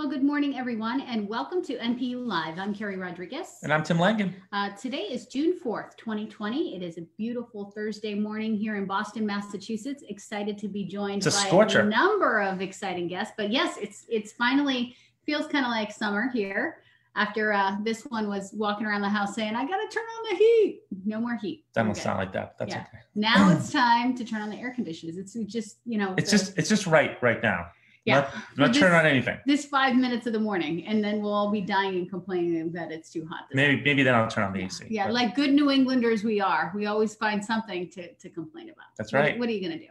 Well, good morning, everyone, and welcome to NPU Live. I'm Keri Rodriguez. And I'm Tim Langen. Today is June 4th, 2020. It is a beautiful Thursday morning here in Boston, Massachusetts. Excited to be joined by a number of exciting guests. But yes, it's finally feels kind of like summer here after this one was walking around the house saying, I got to turn on the heat. No more heat. That don't sound like that. That's okay. Now it's time to turn on the air conditioners. It's just, it's just right now. Yeah. Not turn on anything. This 5 minutes of the morning, and then we'll all be dying and complaining that it's too hot. Maybe then I'll turn on the AC. Yeah, like good New Englanders we are. We always find something to complain about. That's right. What are you going to do?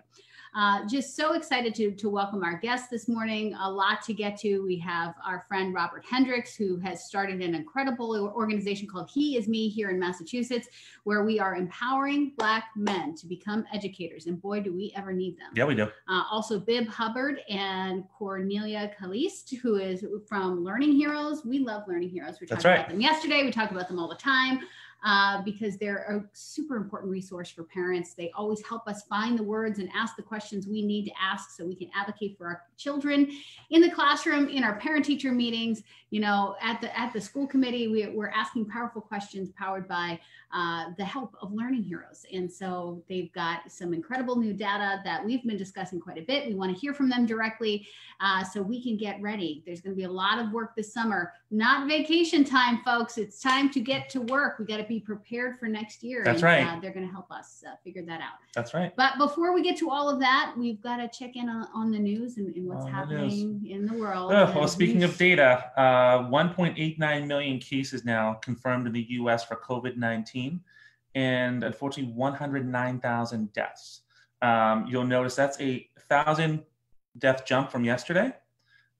Just so excited to welcome our guests this morning. A lot to get to. We have our friend Robert Hendricks, who has started an incredible organization called He Is Me here in Massachusetts, where we are empowering Black men to become educators. And boy, do we ever need them. Yeah, we do. Also, Bib Hubbard and Cornelia Caliste, who is from Learning Heroes. We love Learning Heroes. We talked about them yesterday. We talk about them all the time. Because they're a super important resource for parents. They always help us find the words and ask the questions we need to ask so we can advocate for our children in the classroom, in our parent-teacher meetings, at the school committee. We're asking powerful questions powered by the help of Learning Heroes. And so they've got some incredible new data that we've been discussing quite a bit. We want to hear from them directly so we can get ready. There's going to be a lot of work this summer. Not vacation time, folks. It's time to get to work. We got to be prepared for next year. That's right. They're going to help us figure that out. That's right. But before we get to all of that, we've got to check in on the news and what's happening in the world. Well, speaking of data, 1.89 million cases now confirmed in the U.S. for COVID-19, and unfortunately 109,000 deaths. You'll notice that's a 1,000 death jump from yesterday.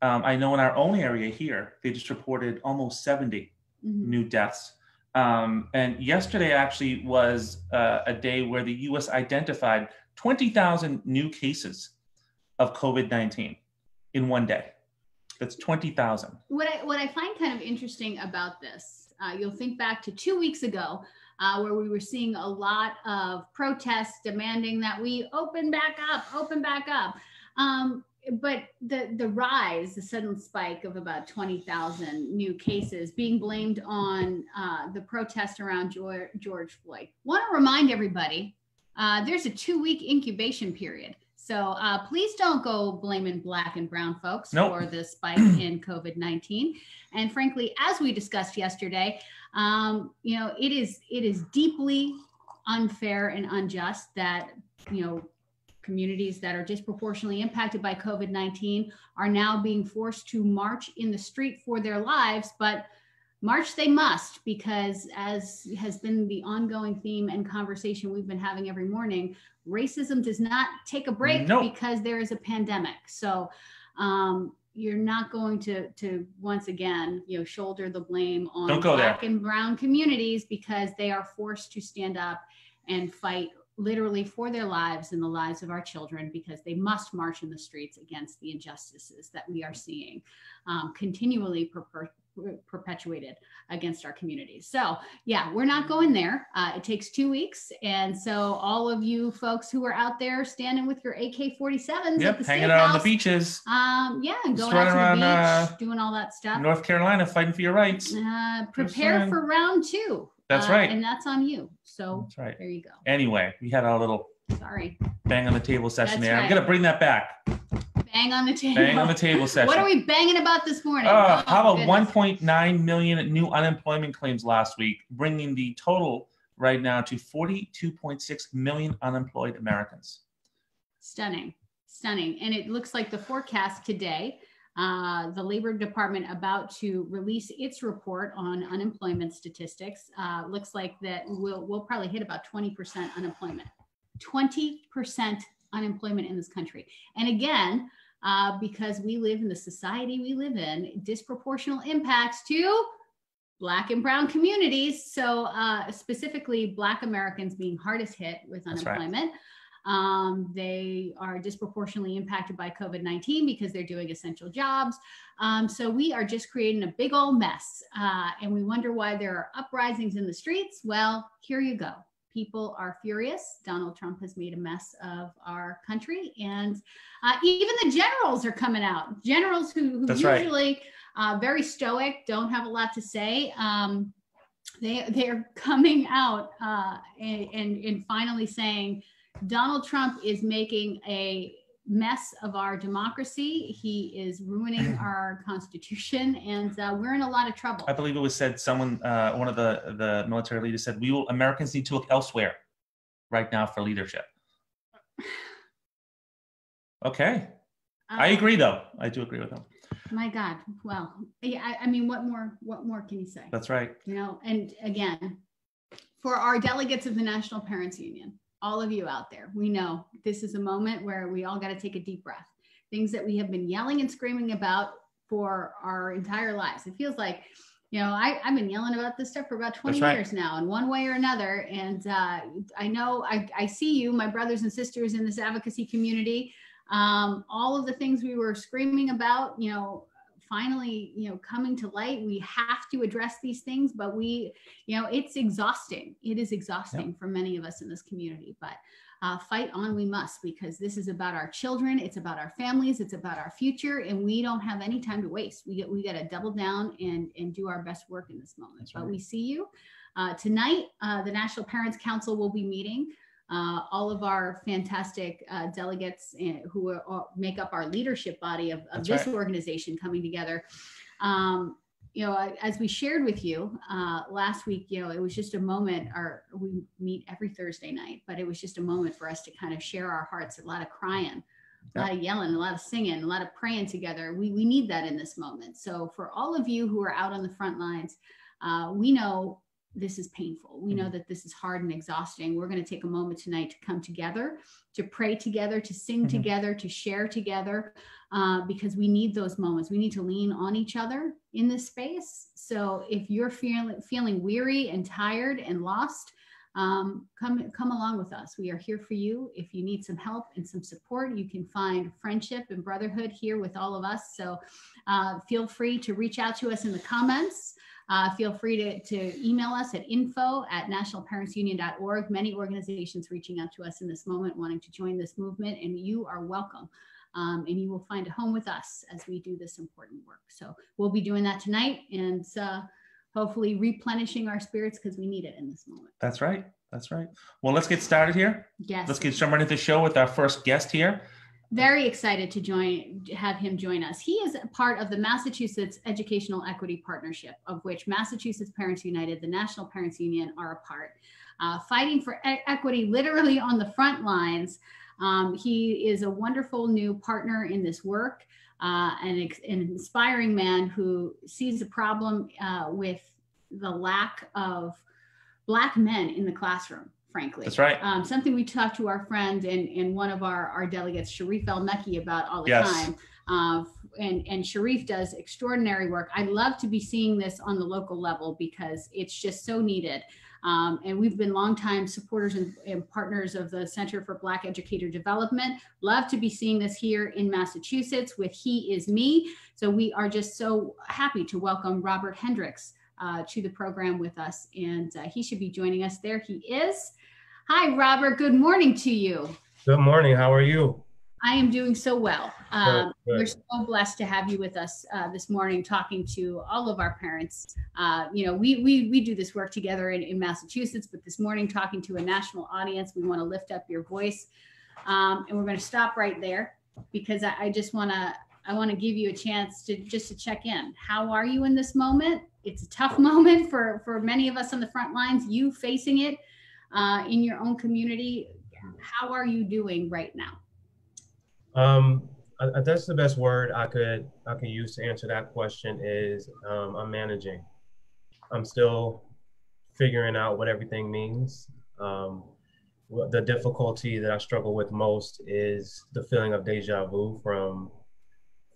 I know in our own area here, they just reported almost 70 new deaths. And yesterday actually was a day where the U.S. identified 20,000 new cases of COVID-19 in one day. That's 20,000. What I find kind of interesting about this, you'll think back to 2 weeks ago, where we were seeing a lot of protests demanding that we open back up. But the rise, the sudden spike of about 20,000 new cases being blamed on the protest around George Floyd. Want to remind everybody, there's a 2-week incubation period. So please don't go blaming Black and brown folks for the spike in COVID-19. And frankly, as we discussed yesterday, it is deeply unfair and unjust that, communities that are disproportionately impacted by COVID-19 are now being forced to march in the street for their lives, but march they must, because as has been the ongoing theme and conversation we've been having every morning, racism does not take a break because there is a pandemic. So you're not going to once again, shoulder the blame on Black and brown communities because they are forced to stand up and fight literally for their lives and the lives of our children, because they must march in the streets against the injustices that we are seeing continually perpetuated against our communities. So yeah, we're not going there. It takes 2 weeks. And so all of you folks who are out there standing with your AK-47s at the hanging out on the beaches. And going out to the beach, doing all that stuff. North Carolina, fighting for your rights. Prepare for round 2. That's right. And that's on you. So there you go. Anyway, we had our little bang on the table session there. I'm going to bring that back. Bang on the table. Bang on the table session. What are we banging about this morning? How about 1.9 million new unemployment claims last week, bringing the total right now to 42.6 million unemployed Americans. Stunning. And it looks like the forecast today, the Labor Department about to release its report on unemployment statistics. Looks like that we'll probably hit about 20% unemployment. 20% unemployment in this country. And again, because we live in the society we live in, disproportional impacts to Black and brown communities. So specifically Black Americans being hardest hit with unemployment. They are disproportionately impacted by COVID-19 because they're doing essential jobs. So we are just creating a big old mess. And we wonder why there are uprisings in the streets. Well, here you go. People are furious. Donald Trump has made a mess of our country. And even the generals are coming out. Generals who usually very stoic, don't have a lot to say. They're coming out and finally saying Donald Trump is making a mess of our democracy. He is ruining our Constitution, and we're in a lot of trouble. I believe it was said, someone, one of the military leaders said, Americans need to look elsewhere right now for leadership. Okay. I agree, though. I do agree with him. My God. Well, yeah, I mean, what more can you say? That's right. You know, and again, for our delegates of the National Parents Union, all of you out there, we know this is a moment where we all got to take a deep breath. Things that we have been yelling and screaming about for our entire lives. It feels like, you know, I've been yelling about this stuff for about 20 years now, in one way or another. And I know I see you, my brothers and sisters in this advocacy community. All of the things we were screaming about, you know, finally, you know, coming to light. We have to address these things, but you know, it's exhausting. It is exhausting for many of us in this community, but fight on we must, because this is about our children. It's about our families. It's about our future. And we don't have any time to waste. We got to double down and do our best work in this moment. But we see you tonight. The National Parents Council will be meeting. All of our fantastic delegates who make up our leadership body of this organization coming together. You know, as we shared with you last week, you know, it was just a moment. We meet every Thursday night, but it was just a moment for us to kind of share our hearts. A lot of crying, a lot of yelling, a lot of singing, a lot of praying together. We need that in this moment. So for all of you who are out on the front lines, we know this is painful. We know that this is hard and exhausting. We're going to take a moment tonight to come together, to pray together, to sing together, to share together, because we need those moments. We need to lean on each other in this space. So if you're feeling weary and tired and lost, come along with us. We are here for you. If you need some help and some support, you can find friendship and brotherhood here with all of us. So feel free to reach out to us in the comments. Feel free to email us at info@nationalparentsunion.org. Many organizations reaching out to us in this moment, wanting to join this movement, and you are welcome. And you will find a home with us as we do this important work. So we'll be doing that tonight, and hopefully replenishing our spirits, because we need it in this moment. That's right. That's right. Well, let's get started here. Yes. Let's get started into the show with our first guest here. Very excited to have him join us. He is part of the Massachusetts Educational Equity Partnership, of which Massachusetts Parents United, the National Parents Union, are a part, fighting for equity literally on the front lines. He is a wonderful new partner in this work, an inspiring man who sees a problem with the lack of Black men in the classroom. Frankly. That's right. Something we talk to our friend and one of our delegates, Sharif El-Mekki, about all the time. And Sharif does extraordinary work. I'd love to be seeing this on the local level, because it's just so needed. And we've been longtime supporters and partners of the Center for Black Educator Development. Love to be seeing this here in Massachusetts with He Is Me. So we are just so happy to welcome Robert Hendricks to the program with us. And he should be joining us. There he is. Hi, Robert. Good morning to you. Good morning. How are you? I am doing so well. Good. We're so blessed to have you with us this morning, talking to all of our parents. You know, we do this work together in Massachusetts, but this morning talking to a national audience, we want to lift up your voice. And we're going to stop right there, because I just want to give you a chance to check in. How are you in this moment? It's a tough moment for many of us on the front lines, you facing it in your own community. How are you doing right now? That's the best word I could use to answer that question is I'm managing. I'm still figuring out what everything means. The difficulty that I struggle with most is the feeling of deja vu from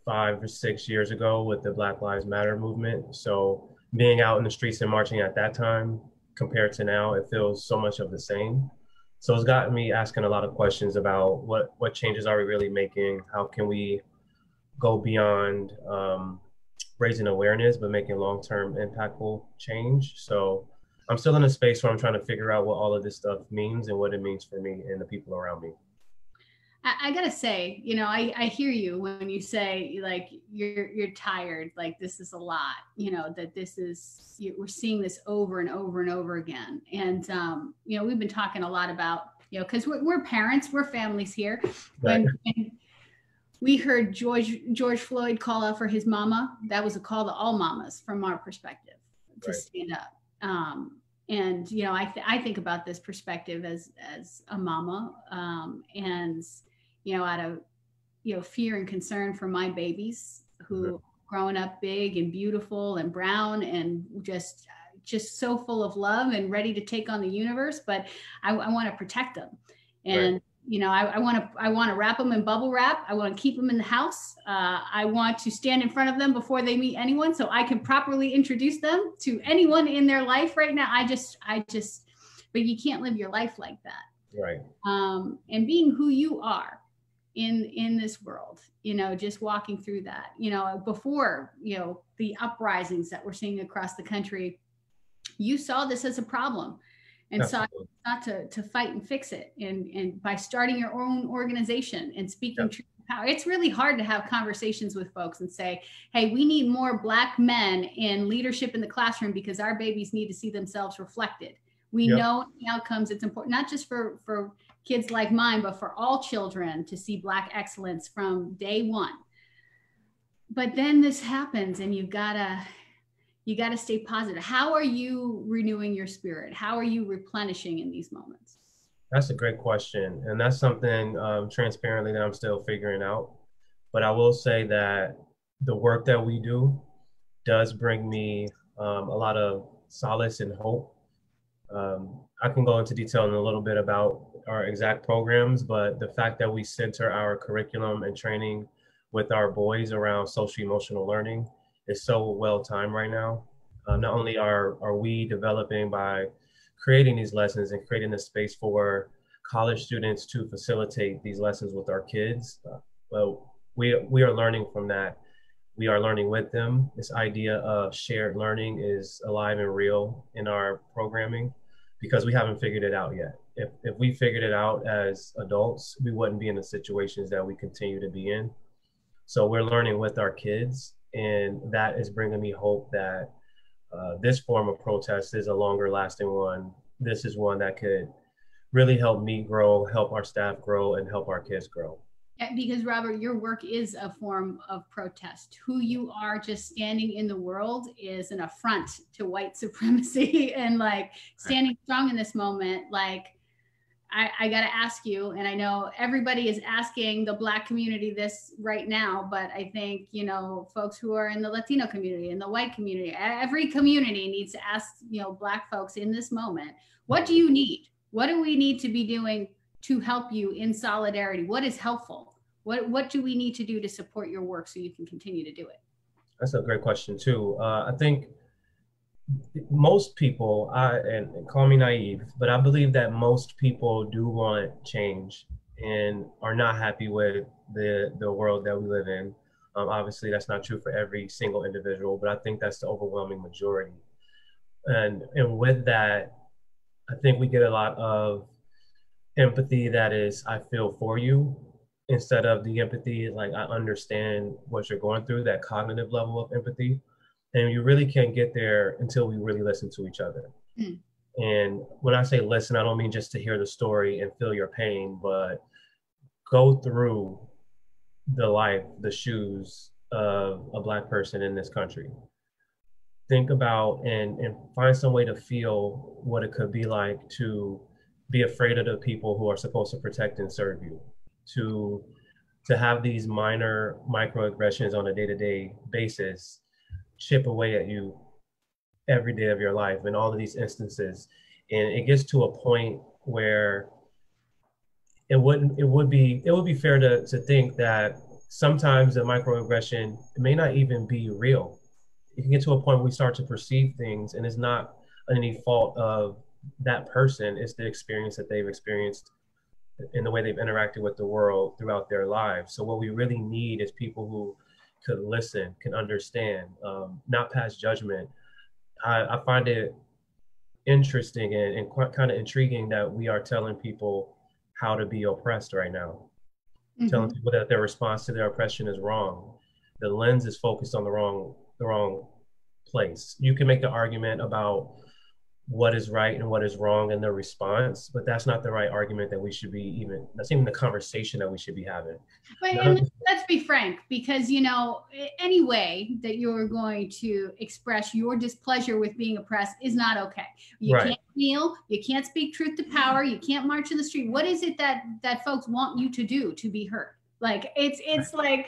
5 or 6 years ago with the Black Lives Matter movement. So being out in the streets and marching at that time compared to now, it feels so much of the same. So it's gotten me asking a lot of questions about what changes are we really making? How can we go beyond raising awareness, but making long-term impactful change? So I'm still in a space where I'm trying to figure out what all of this stuff means and what it means for me and the people around me. I gotta say, you know, I hear you when you say like you're tired, like this is a lot, you know, that this is we're seeing this over and over and over again. And you know, we've been talking a lot about, you know, because we're parents, we're families here. Right. When we heard George Floyd call out for his mama, that was a call to all mamas from our perspective to stand up. And you know, I think about this perspective as a mama, and you know, out of, you know, fear and concern for my babies who growing up big and beautiful and brown and just so full of love and ready to take on the universe. But I want to protect them. And, you know, I want to wrap them in bubble wrap. I want to keep them in the house. I want to stand in front of them before they meet anyone so I can properly introduce them to anyone in their life right now. But you can't live your life like that. Right. And being who you are in this world, you know, just walking through that, you know, before, you know, the uprisings that we're seeing across the country, you saw this as a problem and sought not to fight and fix it. And by starting your own organization and speaking truth to power, it's really hard to have conversations with folks and say, hey, we need more Black men in leadership in the classroom because our babies need to see themselves reflected. We know the outcomes. It's important, not just for kids like mine, but for all children to see Black excellence from day one. But then this happens and you gotta stay positive. How are you renewing your spirit? How are you replenishing in these moments? That's a great question. And that's something transparently that I'm still figuring out. But I will say that the work that we do does bring me a lot of solace and hope. I can go into detail in a little bit about our exact programs, but the fact that we center our curriculum and training with our boys around social emotional learning is so well timed right now. Not only are we developing by creating these lessons and creating a space for college students to facilitate these lessons with our kids, but we are learning from that. We are learning with them. This idea of shared learning is alive and real in our programming because we haven't figured it out yet. If we figured it out as adults, we wouldn't be in the situations that we continue to be in. So we're learning with our kids, and that is bringing me hope that this form of protest is a longer lasting one. This is one that could really help me grow, help our staff grow, and help our kids grow. Because Robert, your work is a form of protest. Who you are just standing in the world is an affront to white supremacy and like standing strong in this moment. Like I got to ask you, and I know everybody is asking the Black community this right now, but I think, you know, folks who are in the Latino community and the white community, every community needs to ask, you know, Black folks in this moment, what do you need? What do we need to be doing to help you in solidarity? What is helpful? What do we need to do to support your work so you can continue to do it? That's a great question too. I think most people, and call me naive, but I believe that most people do want change and are not happy with the world that we live in. Obviously, that's not true for every single individual, but I think that's the overwhelming majority. And with that, I think we get a lot of empathy that is, I feel for you, instead of the empathy, like I understand what you're going through, that cognitive level of empathy. And you really can't get there until we really listen to each other. Mm. And when I say listen, I don't mean just to hear the story and feel your pain, but go through the life, the shoes of a Black person in this country. Think about and find some way to feel what it could be like to be afraid of the people who are supposed to protect and serve you, to have these minor microaggressions on a day-to-day basis chip away at you every day of your life in all of these instances. And it gets to a point where it would be fair to think that sometimes the microaggression may not even be real. It can get to a point where we start to perceive things and it's not any fault of that person, it's the experience that they've experienced in the way they've interacted with the world throughout their lives. So what we really need is people who could listen, can understand, not pass judgment. I find it interesting and kind of intriguing that we are telling people how to be oppressed right now. telling people that their response to their oppression is wrong. The lens is focused on the wrong place. You can make the argument about what is right and what is wrong in their response, but that's not the right argument that we should be that's even the conversation that we should be having. But and let's be frank, because, you know, any way that you're going to express your displeasure with being oppressed is not okay. You can't kneel, you can't speak truth to power, you can't march in the street. What is it that folks want you to do to be heard? Like, it's like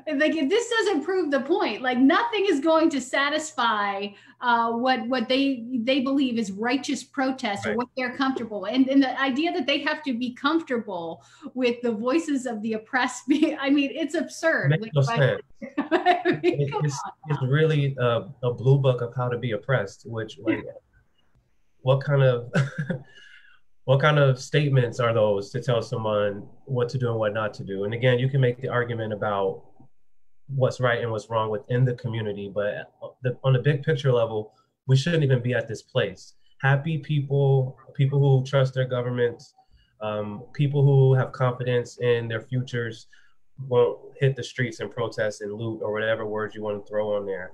if this doesn't prove the point, like nothing is going to satisfy what they believe is righteous protest or what they're comfortable. And the idea that they have to be comfortable with the voices of the oppressed, I mean, it's absurd. Makes no sense. It's really a blue book of how to be oppressed, which like, what kind of statements are those to tell someone what to do and what not to do? And again, you can make the argument about what's right and what's wrong within the community, but on the big picture level, we shouldn't even be at this place. Happy people who trust their governments, people who have confidence in their futures won't hit the streets and protest and loot or whatever words you want to throw on there.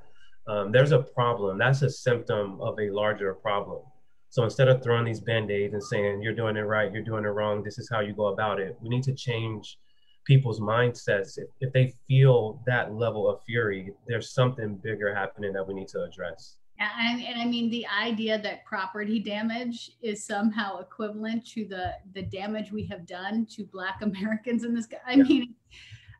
There's a problem. That's a symptom of a larger problem. So instead of throwing these band-aids and saying, you're doing it right, you're doing it wrong, this is how you go about it, we need to change people's mindsets. If they feel that level of fury, there's something bigger happening that we need to address. And I mean, the idea that property damage is somehow equivalent to the damage we have done to Black Americans in this, I mean,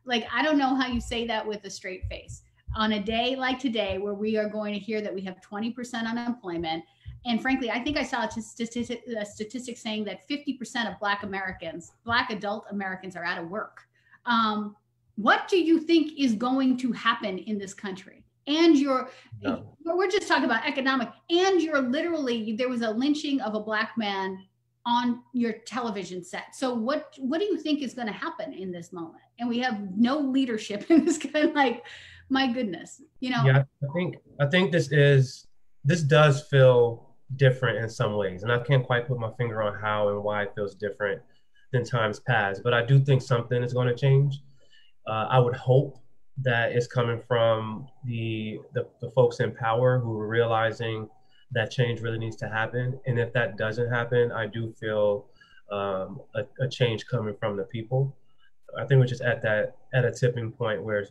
like, I don't know how you say that with a straight face. On a day like today, where we are going to hear that we have 20% unemployment, and frankly, I think I saw a statistic saying that 50% of Black adult Americans are out of work. What do you think is going to happen in this country? And we're just talking about economic, and there was a lynching of a Black man on your television set. So what do you think is going to happen in this moment? And we have no leadership in this kind of, like, my goodness, you know? Yeah, I think this does feel different in some ways, and I can't quite put my finger on how and why it feels different than times past, but I do think something is going to change. I would hope that it's coming from the folks in power who are realizing that change really needs to happen. And if that doesn't happen, I do feel a change coming from the people. I think we're just at a tipping point where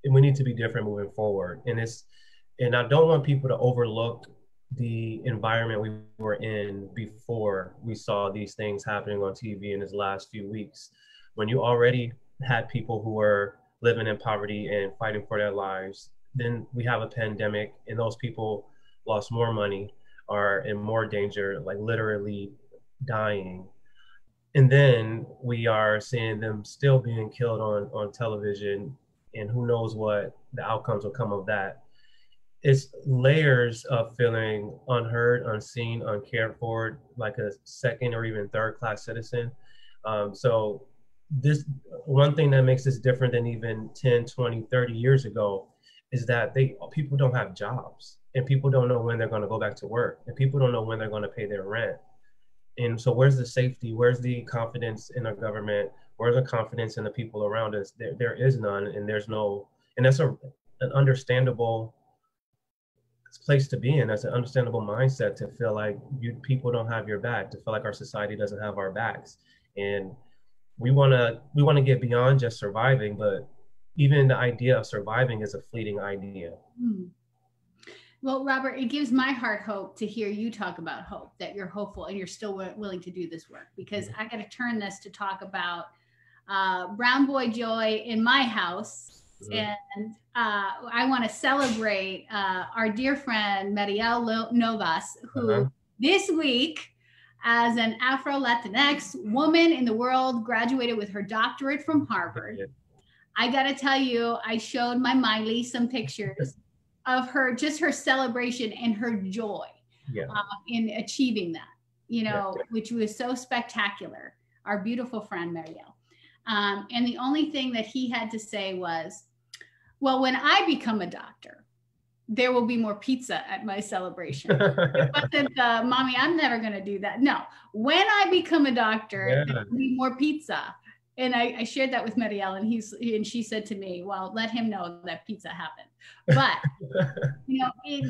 we need to be different moving forward. And I don't want people to overlook the environment we were in before we saw these things happening on TV in this last few weeks, when you already had people who were living in poverty and fighting for their lives. Then we have a pandemic, and those people lost more money, are in more danger, like literally dying. And then we are seeing them still being killed on television, and who knows what the outcomes will come of that. It's layers of feeling unheard, unseen, uncared for, like a second or even third class citizen. So this one thing that makes this different than even 10, 20, 30 years ago is that people don't have jobs, and people don't know when they're going to go back to work, and people don't know when they're going to pay their rent. And so where's the safety? Where's the confidence in our government? Where's the confidence in the people around us? There is none, and that's an understandable place to be in. That's an understandable mindset, to feel like people don't have your back, to feel like our society doesn't have our backs. And we want to get beyond just surviving, but even the idea of surviving is a fleeting idea. Well, Robert, it gives my heart hope to hear you talk about hope, that you're hopeful and you're still willing to do this work, because I got to turn this to talk about Brown Boy Joy in my house. And I want to celebrate our dear friend, Mariel Novas, who this week, as an Afro-Latinx woman in the world, graduated with her doctorate from Harvard. I got to tell you, I showed my Miley some pictures of her, just her celebration and her joy in achieving that, which was so spectacular. Our beautiful friend, Mariel. And the only thing that he had to say was, well, when I become a doctor, there will be more pizza at my celebration. It wasn't, Mommy, I'm never going to do that. No, when I become a doctor, there will be more pizza. And I shared that with Marielle, and she said to me, well, let him know that pizza happened. But,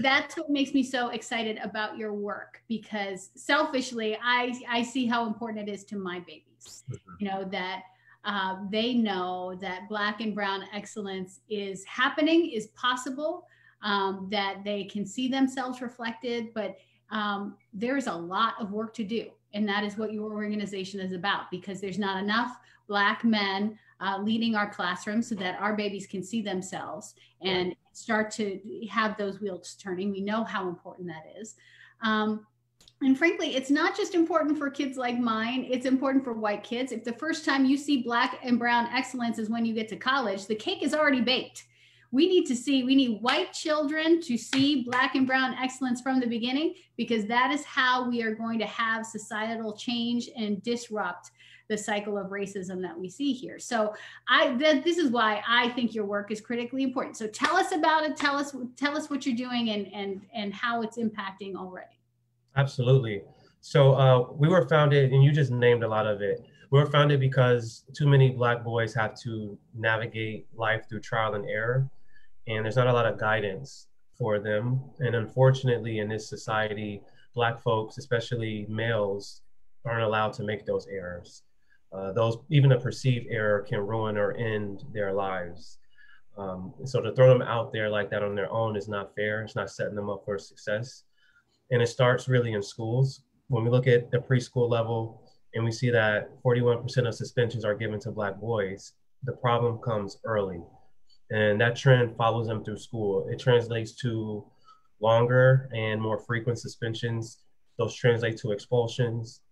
that's what makes me so excited about your work, because selfishly, I see how important it is to my babies, that they know that Black and Brown excellence is happening, is possible, that they can see themselves reflected, but there's a lot of work to do. And that is what your organization is about, because there's not enough Black men leading our classrooms so that our babies can see themselves and start to have those wheels turning. We know how important that is. And frankly, it's not just important for kids like mine, it's important for white kids. If the first time you see Black and Brown excellence is when you get to college, the cake is already baked. We need white children to see Black and Brown excellence from the beginning, because that is how we are going to have societal change and disrupt the cycle of racism that we see here. So this is why I think your work is critically important. So tell us about it. Tell us what you're doing and how it's impacting already. Absolutely. So we were founded, and you just named a lot of it. We were founded because too many Black boys have to navigate life through trial and error, and there's not a lot of guidance for them. And unfortunately, in this society, Black folks, especially males, aren't allowed to make those errors. Even a perceived error can ruin or end their lives. So to throw them out there like that on their own is not fair. It's not setting them up for success. And it starts really in schools. When we look at the preschool level and we see that 41% of suspensions are given to Black boys, the problem comes early. And that trend follows them through school. It translates to longer and more frequent suspensions. Those translate to expulsions.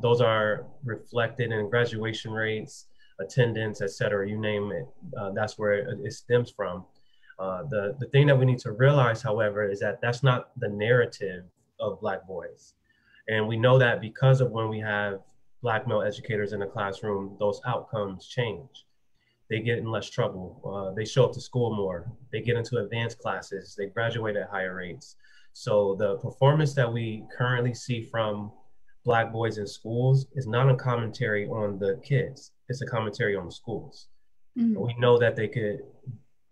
Those are reflected in graduation rates, attendance, et cetera, you name it. That's where it stems from. The thing that we need to realize, however, is that that's not the narrative of Black boys. And we know that because of when we have Black male educators in the classroom, those outcomes change. They get in less trouble. They show up to school more. They get into advanced classes. They graduate at higher rates. So the performance that we currently see from Black boys in schools is not a commentary on the kids. It's a commentary on the schools. Mm-hmm. We know that they could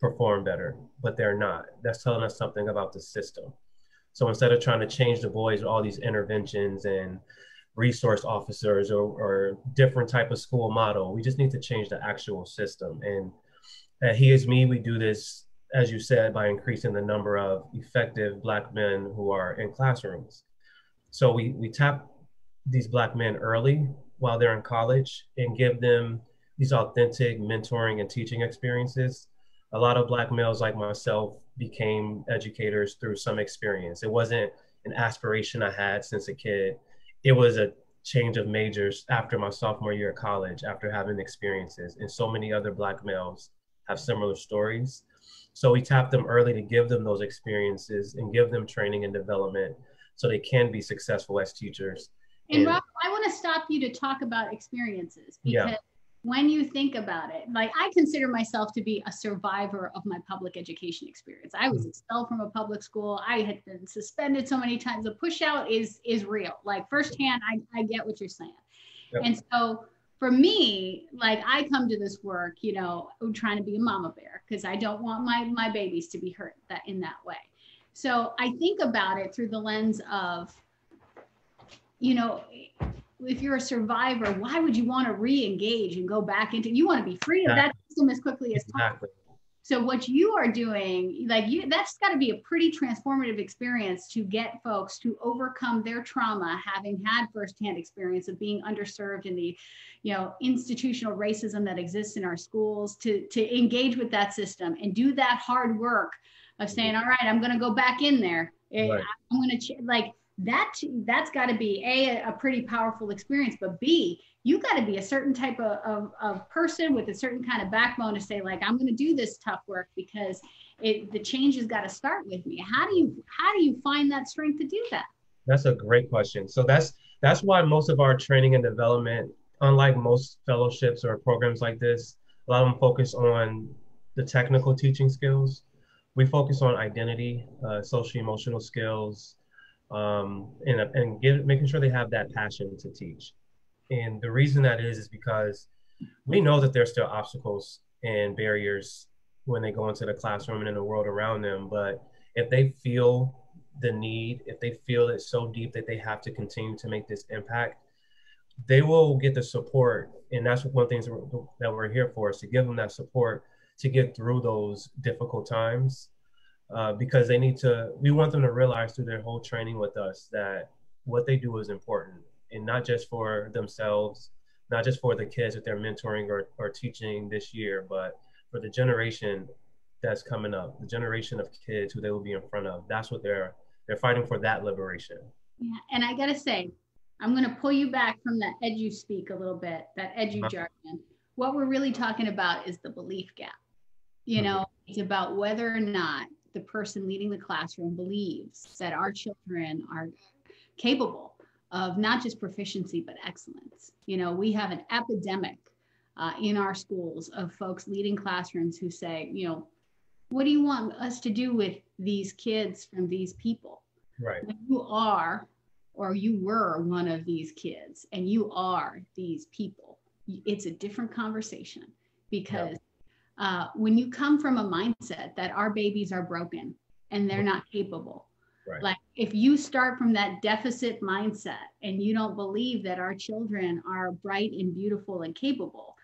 perform better, but they're not. That's telling us something about the system. So instead of trying to change the boys with all these interventions and resource officers or different type of school model, we just need to change the actual system. And at He Is Me, we do this, as you said, by increasing the number of effective Black men who are in classrooms. So we tap these Black men early while they're in college and give them these authentic mentoring and teaching experiences. A lot of Black males like myself became educators through some experience. It wasn't an aspiration I had since a kid. It was a change of majors after my sophomore year of college, after having experiences. And so many other Black males have similar stories. So we tap them early to give them those experiences and give them training and development so they can be successful as teachers. And Rob, I want to stop you to talk about experiences, because when you think about it, like, I consider myself to be a survivor of my public education experience. I was expelled from a public school. I had been suspended so many times. The push out is real. Like, firsthand, I get what you're saying. Yep. And so for me, like, I come to this work, trying to be a mama bear, because I don't want my babies to be hurt in that way. So I think about it through the lens of, if you're a survivor, why would you want to re-engage and go back into, you want to be free of that system as quickly as possible. So what you are doing, that's got to be a pretty transformative experience to get folks to overcome their trauma, having had firsthand experience of being underserved in the, institutional racism that exists in our schools, to engage with that system and do that hard work of saying, all right, I'm going to go back in there. Right. I'm going to that's got to be a pretty powerful experience, but B, you got to be a certain type of person with a certain kind of backbone to say, like, I'm going to do this tough work because the change has got to start with me. How do you find that strength to do that? That's a great question. So that's why most of our training and development, unlike most fellowships or programs like this, a lot of them focus on the technical teaching skills. We focus on identity, social emotional skills, and making sure they have that passion to teach. And the reason that is because we know that there's still obstacles and barriers when they go into the classroom and in the world around them. But if they feel the need, if they feel it so deep that they have to continue to make this impact, they will get the support. And that's one of the things that we're here for, is to give them that support to get through those difficult times. Because we want them to realize through their whole training with us that what they do is important, and not just for themselves, not just for the kids that they're mentoring or teaching this year, but for the generation that's coming up, the generation of kids who they will be in front of. That's what they're fighting for, that liberation. Yeah, and I gotta say, I'm gonna pull you back from that edu speak a little bit, that edu jargon. What we're really talking about is the belief gap. You know, it's about whether or not the person leading the classroom believes that our children are capable of not just proficiency, but excellence. You know, we have an epidemic in our schools of folks leading classrooms who say, you know, what do you want us to do with these kids from these people? Right. When you are, or you were one of these kids, and you are these people, it's a different conversation, because when you come from a mindset that our babies are broken and they're not capable, right. Like if you start from that deficit mindset and you don't believe that our children are bright and beautiful and capable,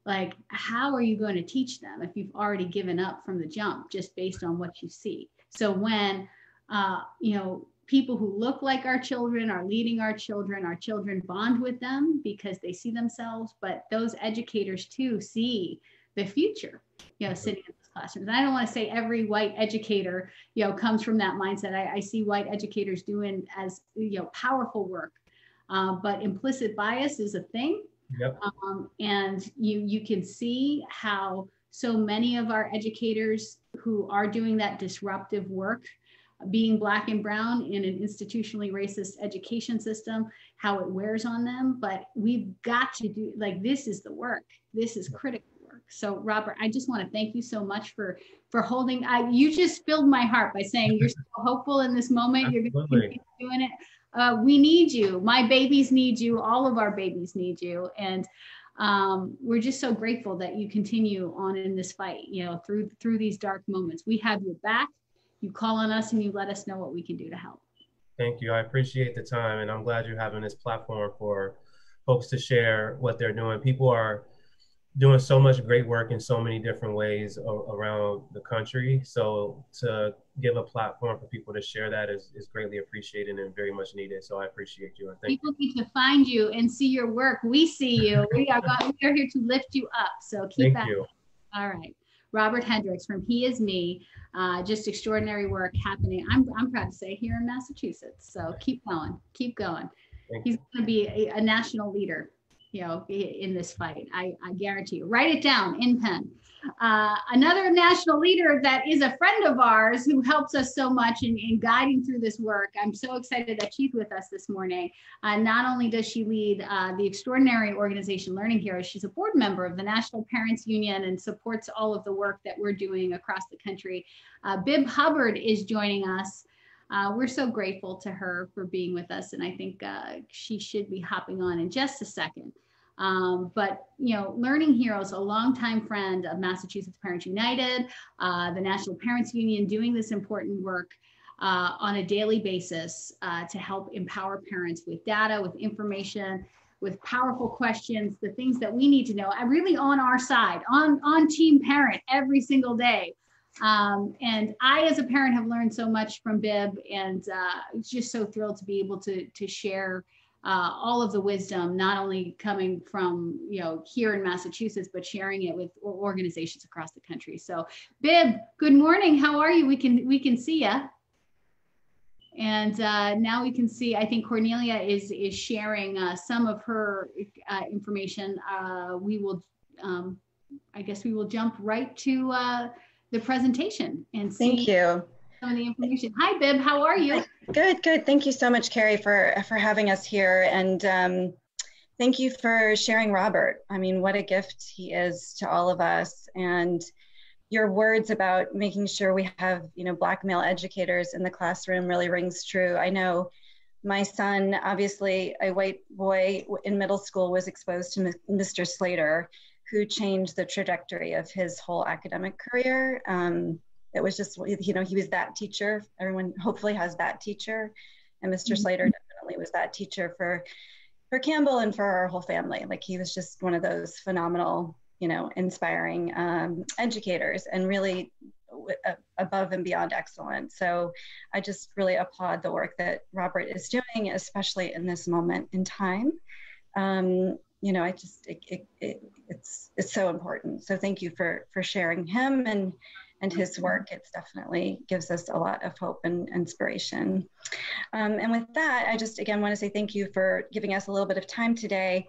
like how are you going to teach them if you've already given up from the jump just based on what you see? So when, you know, people who look like our children are leading our children bond with them because they see themselves, but those educators too see the future, you know, sitting in those classrooms. And I don't want to say every white educator, you know, comes from that mindset. I see white educators doing as, you know, powerful work, but implicit bias is a thing. Yep. And you can see how so many of our educators who are doing that disruptive work, being Black and brown in an institutionally racist education system, how it wears on them. But we've got to do, like, this is the work. This is critical work. So Robert, I just want to thank you so much for holding, you just filled my heart by saying you're so hopeful in this moment. You're going to continue doing it. We need you. My babies need you. All of our babies need you. And we're just so grateful that you continue on in this fight, you know, through these dark moments. We have your back. You call on us and you let us know what we can do to help. Thank you. I appreciate the time, and I'm glad you're having this platform for folks to share what they're doing. People are doing so much great work in so many different ways around the country. So to give a platform for people to share that is greatly appreciated and very much needed. So I appreciate you. And thank you. People need to find you and see your work. We see you. We are here to lift you up. So keep that. Thank you. All right. Robert Hendricks from He Is Me, just extraordinary work happening. I'm proud to say here in Massachusetts. So keep going, keep going. He's going to be a national leader, you know, in this fight. I guarantee you. Write it down in pen. Another national leader that is a friend of ours who helps us so much in guiding through this work. I'm so excited that she's with us this morning. Not only does she lead the extraordinary organization Learning Heroes, she's a board member of the National Parents Union and supports all of the work that we're doing across the country. Bib Hubbard is joining us. We're so grateful to her for being with us, and I think she should be hopping on in just a second. But, you know, Learning Heroes, a longtime friend of Massachusetts Parents United, the National Parents Union, doing this important work on a daily basis to help empower parents with data, with information, with powerful questions, the things that we need to know, really on our side, on Team Parent every single day. And I, as a parent, have learned so much from Bib, and just so thrilled to be able to share all of the wisdom, not only coming from, you know, here in Massachusetts, but sharing it with organizations across the country. So Bib, good morning. How are you? We can see you. And now we can see, I think Cornelia is sharing some of her information. We will, I guess we will jump right to the presentation and see. Thank you. Some of the information. Hi, Bib. How are you? Good, good. Thank you so much, Keri, for having us here, and thank you for sharing Robert. I mean, what a gift he is to all of us, and your words about making sure we have, you know, Black male educators in the classroom really rings true. I know my son, obviously a white boy in middle school, was exposed to Mr. Slater, who changed the trajectory of his whole academic career. It was just, he was that teacher. Everyone hopefully has that teacher. And Mr. Slater definitely was that teacher for Campbell and for our whole family. Like, he was just one of those phenomenal, inspiring educators, and really above and beyond excellent. So I just really applaud the work that Robert is doing, especially in this moment in time. It's so important. So thank you for sharing him and his work. It's definitely gives us a lot of hope and inspiration. And with that, I just again want to say thank you for giving us a little bit of time today.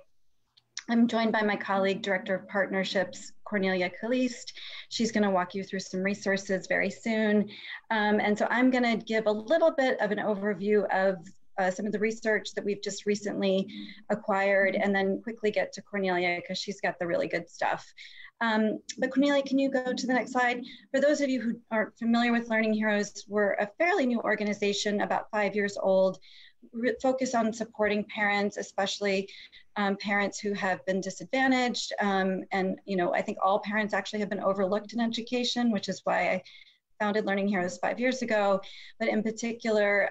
I'm joined by my colleague, Director of Partnerships, Cornelia Caliste. She's going to walk you through some resources very soon. And so I'm going to give a little bit of an overview of some of the research that we've just recently acquired, and then quickly get to Cornelia because she's got the really good stuff. But Cornelia, can you go to the next slide? For those of you who aren't familiar with Learning Heroes, we're a fairly new organization, about 5 years old, focus on supporting parents, especially parents who have been disadvantaged. And I think all parents actually have been overlooked in education, which is why I founded Learning Heroes 5 years ago. But in particular,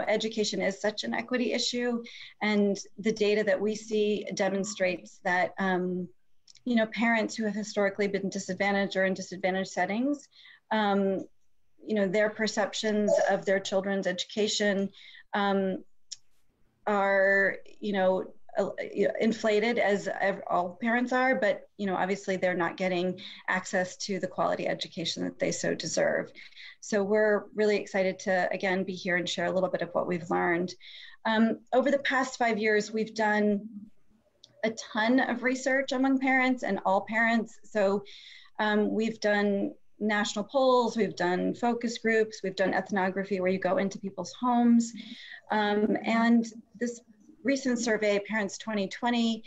education is such an equity issue, and the data that we see demonstrates that parents who have historically been disadvantaged or in disadvantaged settings, their perceptions of their children's education are, inflated, as all parents are, but, obviously they're not getting access to the quality education that they so deserve. So we're really excited to, again, be here and share a little bit of what we've learned. Over the past 5 years, we've done a ton of research among parents and all parents. So we've done national polls, we've done focus groups, we've done ethnography where you go into people's homes. And this recent survey, Parents 2020,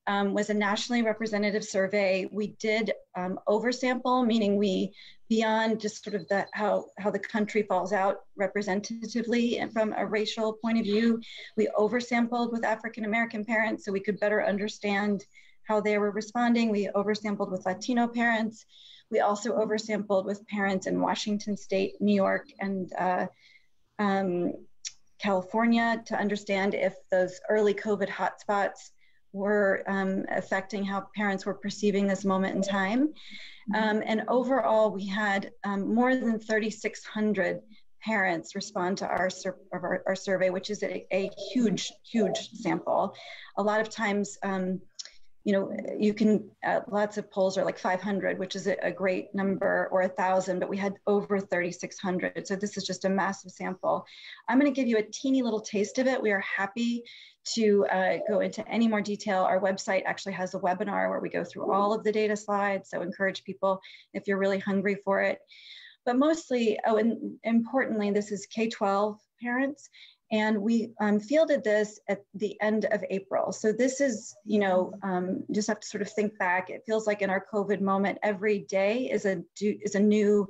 was a nationally representative survey. We did oversample, meaning we, beyond just sort of how the country falls out representatively and from a racial point of view, we oversampled with African-American parents so we could better understand how they were responding. We oversampled with Latino parents. We also oversampled with parents in Washington State, New York, and California to understand if those early COVID hotspots were affecting how parents were perceiving this moment in time. And overall, we had more than 3,600 parents respond to our survey, which is a huge, huge sample. A lot of times, you can, lots of polls are like 500, which is a great number, or 1,000, but we had over 3,600. So this is just a massive sample. I'm going to give you a teeny little taste of it. We are happy to go into any more detail. Our website actually has a webinar where we go through all of the data slides. So encourage people if you're really hungry for it. But mostly, and importantly, this is K-12 parents. And we fielded this at the end of April. So this is, just have to sort of think back. It feels like in our COVID moment, every day is a new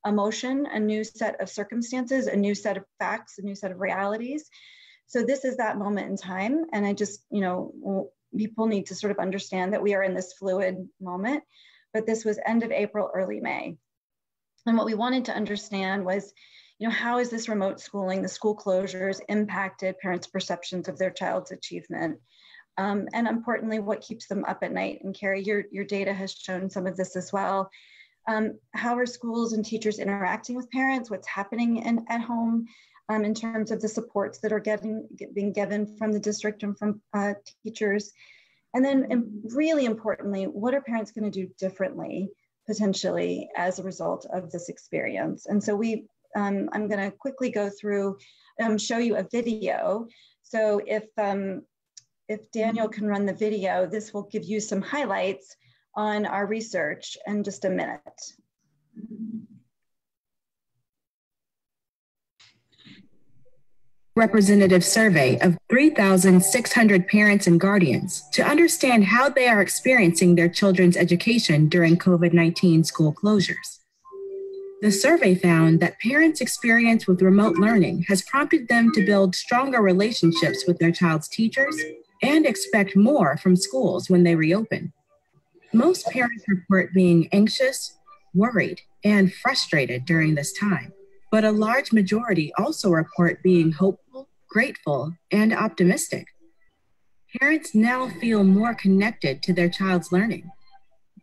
emotion, a new set of circumstances, a new set of facts, a new set of realities. So this is that moment in time. And I just, people need to sort of understand that we are in this fluid moment, but this was end of April, early May. And what we wanted to understand was, how is this remote schooling, the school closures, impacted parents' perceptions of their child's achievement? And importantly, what keeps them up at night? And Keri, your data has shown some of this as well. How are schools and teachers interacting with parents? What's happening at home in terms of the supports that are being given from the district and from teachers? And then really importantly, what are parents going to do differently, potentially, as a result of this experience? And so I'm going to quickly go through, show you a video. So if Daniel can run the video, this will give you some highlights on our research in just a minute. Representative survey of 3,600 parents and guardians to understand how they are experiencing their children's education during COVID-19 school closures. The survey found that parents' experience with remote learning has prompted them to build stronger relationships with their child's teachers and expect more from schools when they reopen. Most parents report being anxious, worried, and frustrated during this time, but a large majority also report being hopeful, grateful, and optimistic. Parents now feel more connected to their child's learning,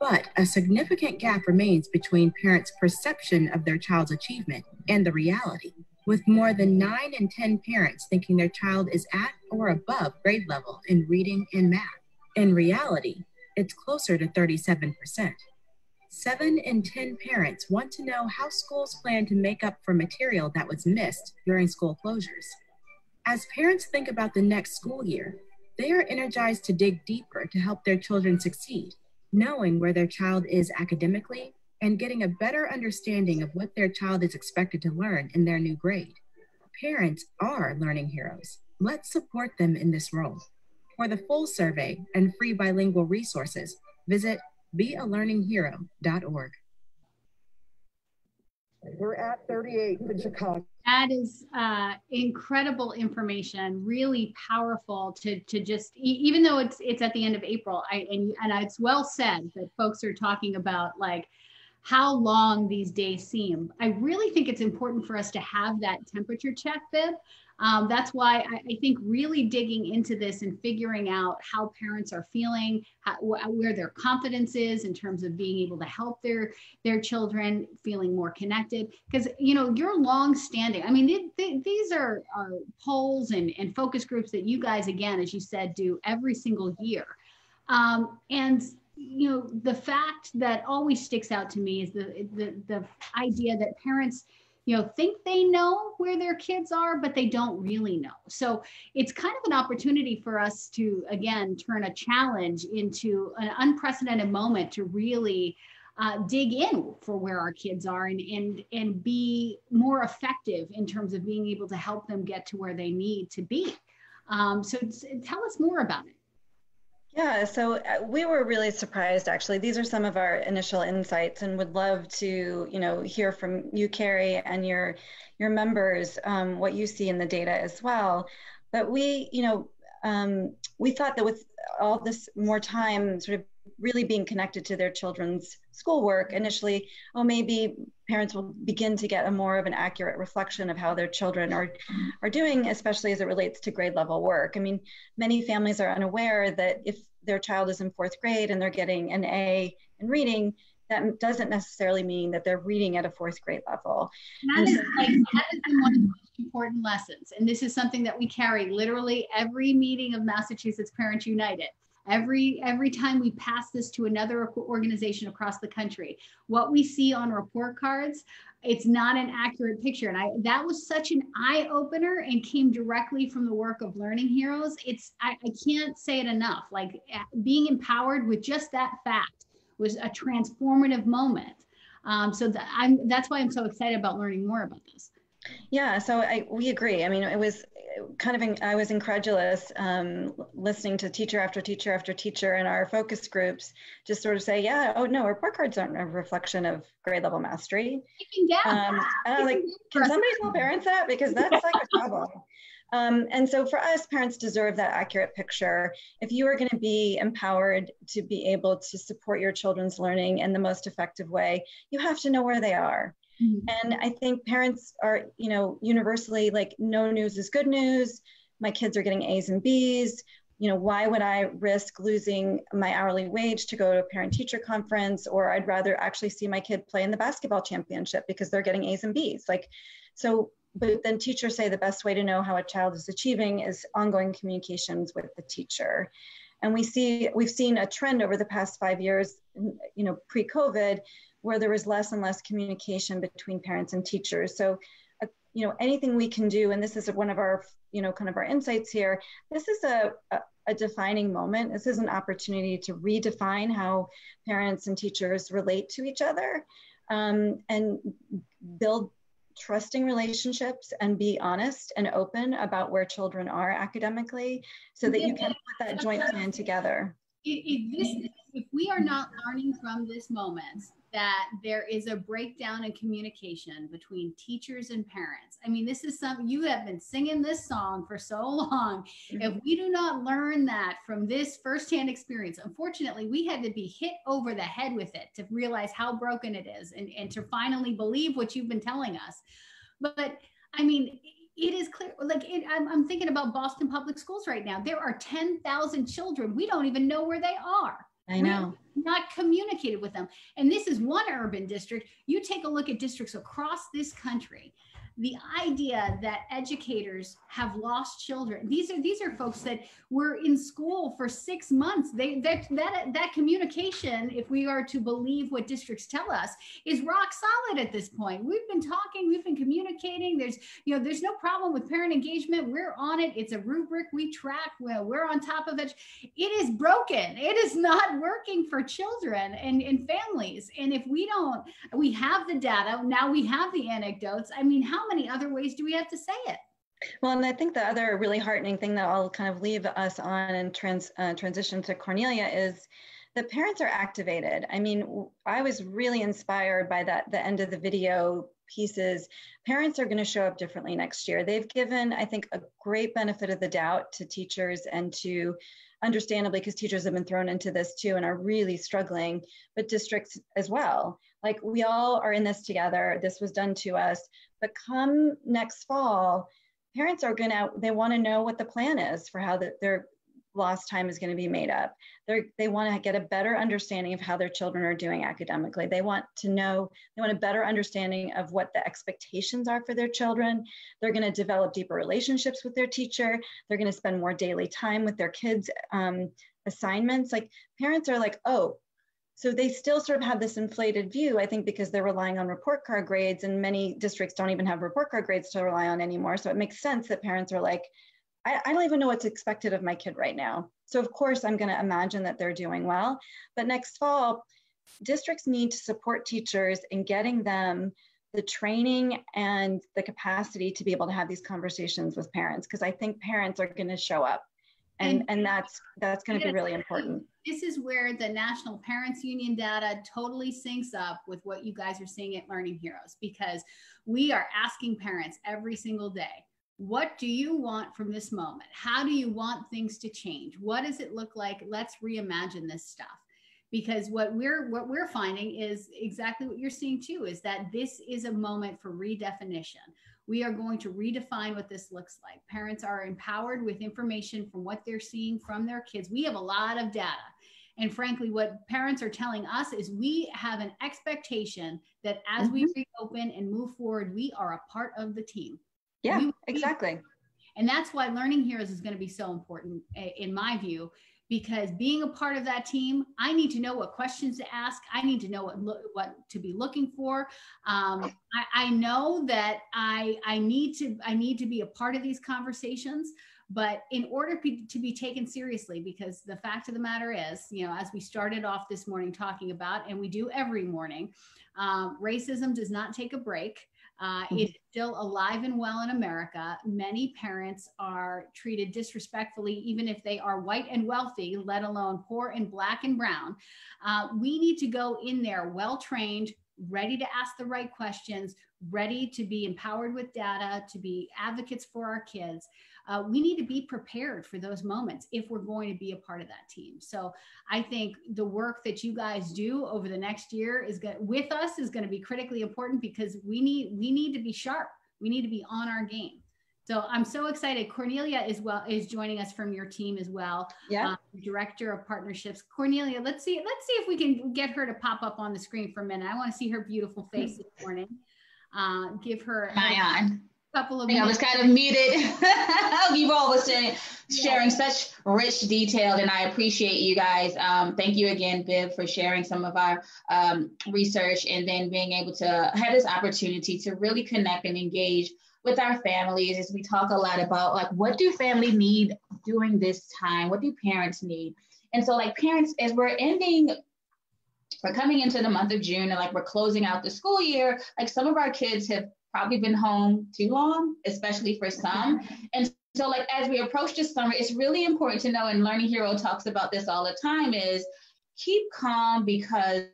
but a significant gap remains between parents' perception of their child's achievement and the reality, with more than 9 in 10 parents thinking their child is at or above grade level in reading and math. In reality, it's closer to 37%. 7 in 10 parents want to know how schools plan to make up for material that was missed during school closures. As parents think about the next school year, they are energized to dig deeper to help their children succeed, knowing where their child is academically and getting a better understanding of what their child is expected to learn in their new grade. Parents are learning heroes. Let's support them in this role. For the full survey and free bilingual resources, visit bealearninghero.org. We're at 38 in Chicago. That is incredible information, really powerful to just, even though it's at the end of April, and it's well said that folks are talking about like how long these days seem. I really think it's important for us to have that temperature check, Viv. That's why I think really digging into this and figuring out how parents are feeling, where their confidence is in terms of being able to help their children feeling more connected. Because, you know, you're long-standing. I mean, these are polls and focus groups that you guys, again, as you said, do every single year. And you know, the fact that always sticks out to me is the idea that parents, you know, think they know where their kids are, but they don't really know. So it's kind of an opportunity for us to, again, turn a challenge into an unprecedented moment to really dig in for where our kids are and be more effective in terms of being able to help them get to where they need to be. So tell us more about it. Yeah, so we were really surprised, actually. These are some of our initial insights, and would love to, you know, hear from you, Keri, and your members, what you see in the data as well. But we, you know, we thought that with all this more time sort of really being connected to their children's schoolwork, initially, oh, maybe parents will begin to get a more of an accurate reflection of how their children are doing, especially as it relates to grade level work. I mean, many families are unaware that if their child is in 4th grade and they're getting an A in reading, that doesn't necessarily mean that they're reading at a 4th grade level. That is one of the most important lessons. And this is something that we carry literally every meeting of Massachusetts Parents United. Every time we pass this to another organization across the country, what we see on report cards, it's not an accurate picture. And that was such an eye opener and came directly from the work of Learning Heroes. I can't say it enough. Like being empowered with just that fact was a transformative moment. So that's why I'm so excited about learning more about this. Yeah, so we agree. I mean, it was kind of, I was incredulous listening to teacher after teacher after teacher in our focus groups just sort of say, yeah, oh no, report cards aren't a reflection of grade level mastery. And I was like, can somebody tell parents that? Because that's like a problem. And so for us, parents deserve that accurate picture. If you are going to be empowered to be able to support your children's learning in the most effective way, you have to know where they are. And I think parents are, you know, universally like, no news is good news. My kids are getting A's and B's. You know, why would I risk losing my hourly wage to go to a parent-teacher conference? Or I'd rather actually see my kid play in the basketball championship because they're getting A's and B's. Like, so, but then teachers say the best way to know how a child is achieving is ongoing communications with the teacher. And we've seen a trend over the past 5 years, you know, pre-COVID, where there was less and less communication between parents and teachers. So, you know, anything we can do, and this is one of our, you know, kind of our insights here, this is a defining moment. This is an opportunity to redefine how parents and teachers relate to each other, and build trusting relationships and be honest and open about where children are academically so that you can put that joint plan together. if we are not learning from this moment that there is a breakdown in communication between teachers and parents. I mean, this is something you have been singing this song for so long. If we do not learn that from this firsthand experience, unfortunately, we had to be hit over the head with it to realize how broken it is and to finally believe what you've been telling us. But I mean, it is clear, like I'm thinking about Boston Public Schools right now. There are 10,000 children. We don't even know where they are. I know. Not communicated with them. And this is one urban district. You take a look at districts across this country. The idea that educators have lost children. These are folks that were in school for 6 months. That communication, if we are to believe what districts tell us, is rock solid at this point. We've been talking, we've been communicating. There's no problem with parent engagement. We're on it. It's a rubric we track. We're on top of it. It is broken. It is not working for children and families. And if we have the data, now we have the anecdotes. I mean, how many other ways do we have to say it? Well, and I think the other really heartening thing that I'll kind of leave us on and transition to Cornelia is that parents are activated. I mean, I was really inspired by the end of the video pieces. Parents are going to show up differently next year. They've given, I think, a great benefit of the doubt to teachers and to, understandably, because teachers have been thrown into this too and are really struggling, but districts as well. Like, we all are in this together. This was done to us. But come next fall, parents are they want to know what the plan is for how their lost time is going to be made up. They want to get a better understanding of how their children are doing academically. They want a better understanding of what the expectations are for their children. They're going to develop deeper relationships with their teacher. They're going to spend more daily time with their kids' assignments. Like, parents are like, oh, so they still sort of have this inflated view, I think, because they're relying on report card grades, and many districts don't even have report card grades to rely on anymore. So it makes sense that parents are like, I don't even know what's expected of my kid right now. So of course, I'm going to imagine that they're doing well. But next fall, districts need to support teachers in getting them the training and the capacity to be able to have these conversations with parents, because I think parents are going to show up. And that's going to be really important. This is where the National Parents Union data totally syncs up with what you guys are seeing at Learning Heroes, because we are asking parents every single day, what do you want from this moment? How do you want things to change? What does it look like? Let's reimagine this stuff. Because what we're finding is exactly what you're seeing too, is that this is a moment for redefinition. We are going to redefine what this looks like. Parents are empowered with information from what they're seeing from their kids. We have a lot of data. And frankly, what parents are telling us is we have an expectation that as we reopen and move forward, we are a part of the team. Yeah, exactly. And that's why Learning Heroes is going to be so important, in my view, because being a part of that team, I need to know what questions to ask. I need to know what to be looking for. I know that I need to be a part of these conversations, but in order to be taken seriously, because the fact of the matter is, as we started off this morning talking about, and we do every morning, racism does not take a break. It's still alive and well in America. Many parents are treated disrespectfully, even if they are white and wealthy, let alone poor and Black and brown. We need to go in there well-trained, ready to ask the right questions, ready to be empowered with data, to be advocates for our kids. We need to be prepared for those moments if we're going to be a part of that team. So I think the work that you guys do over the next year with us is going to be critically important, because we need to be sharp. We need to be on our game. So I'm so excited. Cornelia is joining us from your team as well. Yeah. Director of Partnerships. Cornelia, let's see if we can get her to pop up on the screen for a minute. I want to see her beautiful face this morning. Give her couple of minutes. I was kind of muted. You've all was sharing such rich detail, and I appreciate you guys. Thank you again, Viv, for sharing some of our research, and then being able to have this opportunity to really connect and engage with our families as we talk a lot about, like, what do family need during this time? What do parents need? And so, like, parents, as we're coming into the month of June, and like we're closing out the school year, like some of our kids have probably been home too long, especially for some. And so like as we approach this summer, it's really important to know, and Learning Hero talks about this all the time, is keep calm because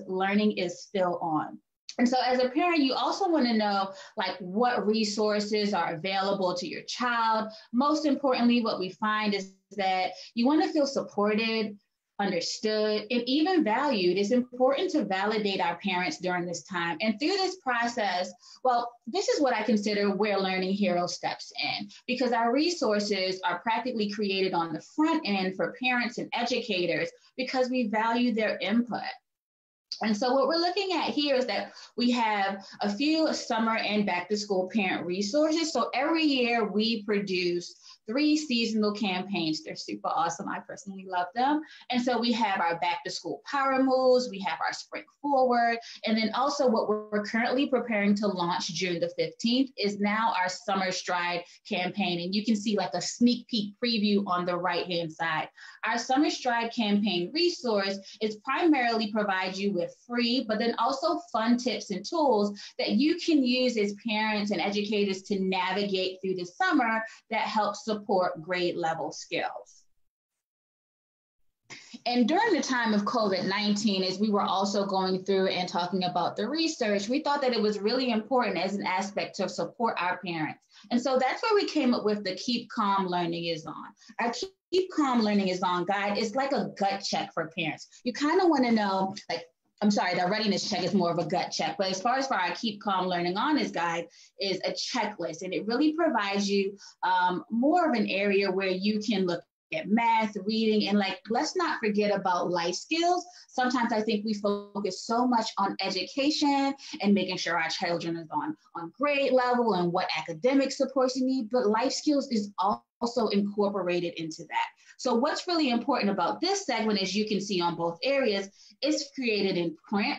learning is still on. And so as a parent, you also want to know like what resources are available to your child. Most importantly, what we find is that you want to feel supported, understood, and even valued. It's important to validate our parents during this time. And through this process, well, this is what I consider where Learning Hero steps in, because our resources are practically created on the front end for parents and educators because we value their input. And so what we're looking at here is that we have a few summer and back to school parent resources. So every year we produce 3 seasonal campaigns. They're super awesome. I personally love them. And so we have our back to school power moves, we have our spring forward, and then also what we're currently preparing to launch June the 15th is now our summer stride campaign. And you can see like a sneak peek preview on the right-hand side. Our summer stride campaign resource is primarily provide you with free, but then also fun tips and tools that you can use as parents and educators to navigate through the summer that helps support grade level skills. And during the time of COVID-19, as we were also going through and talking about the research, we thought that it was really important as an aspect to support our parents. And so that's where we came up with the Keep Calm Learning is On. Our Keep Calm Learning is On guide is like a gut check for parents. You kind of want to know, like, I'm sorry, the readiness check is more of a gut check, but as far as for our Keep Calm Learning On is guide is a checklist, and it really provides you more of an area where you can look at math, reading, and like, let's not forget about life skills. Sometimes I think we focus so much on education and making sure our children is on grade level and what academic supports you need, but life skills is also incorporated into that. So what's really important about this segment, as you can see on both areas, is created in print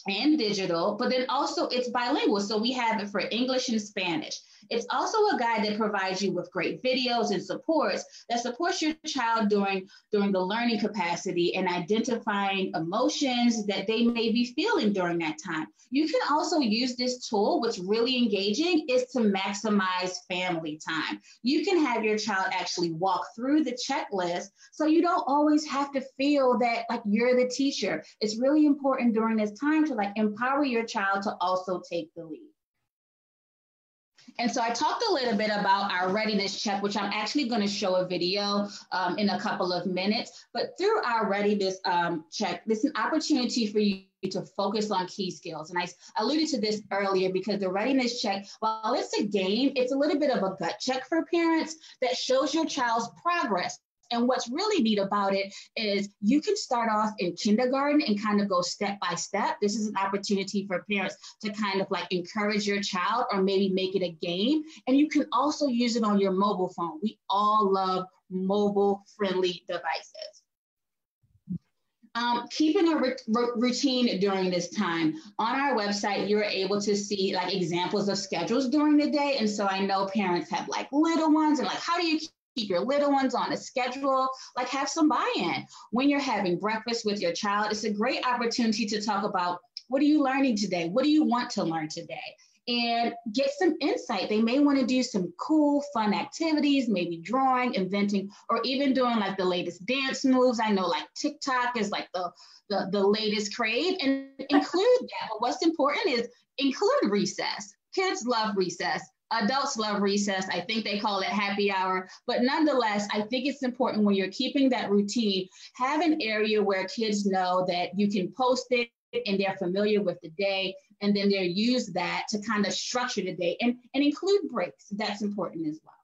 and digital, but then also it's bilingual. So we have it for English and Spanish. It's also a guide that provides you with great videos and supports that supports your child during the learning capacity and identifying emotions that they may be feeling during that time. You can also use this tool. What's really engaging is to maximize family time. You can have your child actually walk through the checklist so you don't always have to feel that like you're the teacher. It's really important during this time to like empower your child to also take the lead. And so I talked a little bit about our readiness check, which I'm actually going to show a video in a couple of minutes. But through our readiness check, this is an opportunity for you to focus on key skills. And I alluded to this earlier because the readiness check, while it's a game, it's a little bit of a gut check for parents that shows your child's progress. And what's really neat about it is you can start off in kindergarten and kind of go step by step. This is an opportunity for parents to kind of like encourage your child or maybe make it a game. And you can also use it on your mobile phone. We all love mobile friendly devices. Keeping a routine during this time. On our website, you're able to see like examples of schedules during the day. And so I know parents have like little ones and like, how do you keep your little ones on a schedule, like have some buy-in. When you're having breakfast with your child, it's a great opportunity to talk about, what are you learning today? What do you want to learn today? And get some insight. They may want to do some cool, fun activities, maybe drawing, inventing, or even doing like the latest dance moves. I know like TikTok is like the latest craze, and include that. But what's important is include recess. Kids love recess. Adults love recess. I think they call it happy hour. But nonetheless, I think it's important when you're keeping that routine, have an area where kids know that you can post it and they're familiar with the day, and then they'll use that to kind of structure the day and include breaks. That's important as well.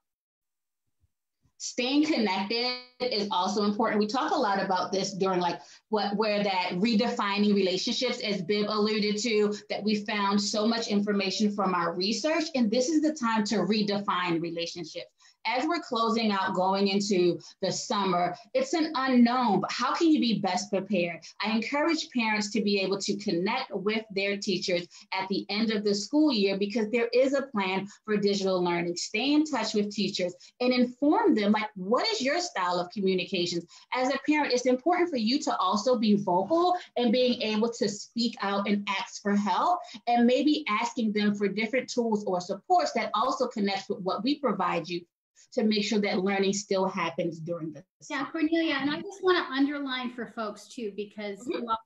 Staying connected is also important. We talk a lot about this during like where that redefining relationships, as Bib alluded to, that we found so much information from our research, and this is the time to redefine relationships. As we're closing out, going into the summer, it's an unknown, but how can you be best prepared? I encourage parents to be able to connect with their teachers at the end of the school year, because there is a plan for digital learning. Stay in touch with teachers and inform them, like, what is your style of communications? As a parent, it's important for you to also be vocal and being able to speak out and ask for help, and maybe asking them for different tools or supports that also connects with what we provide you to make sure that learning still happens during this time. Yeah, Cornelia, and I just want to underline for folks too, because while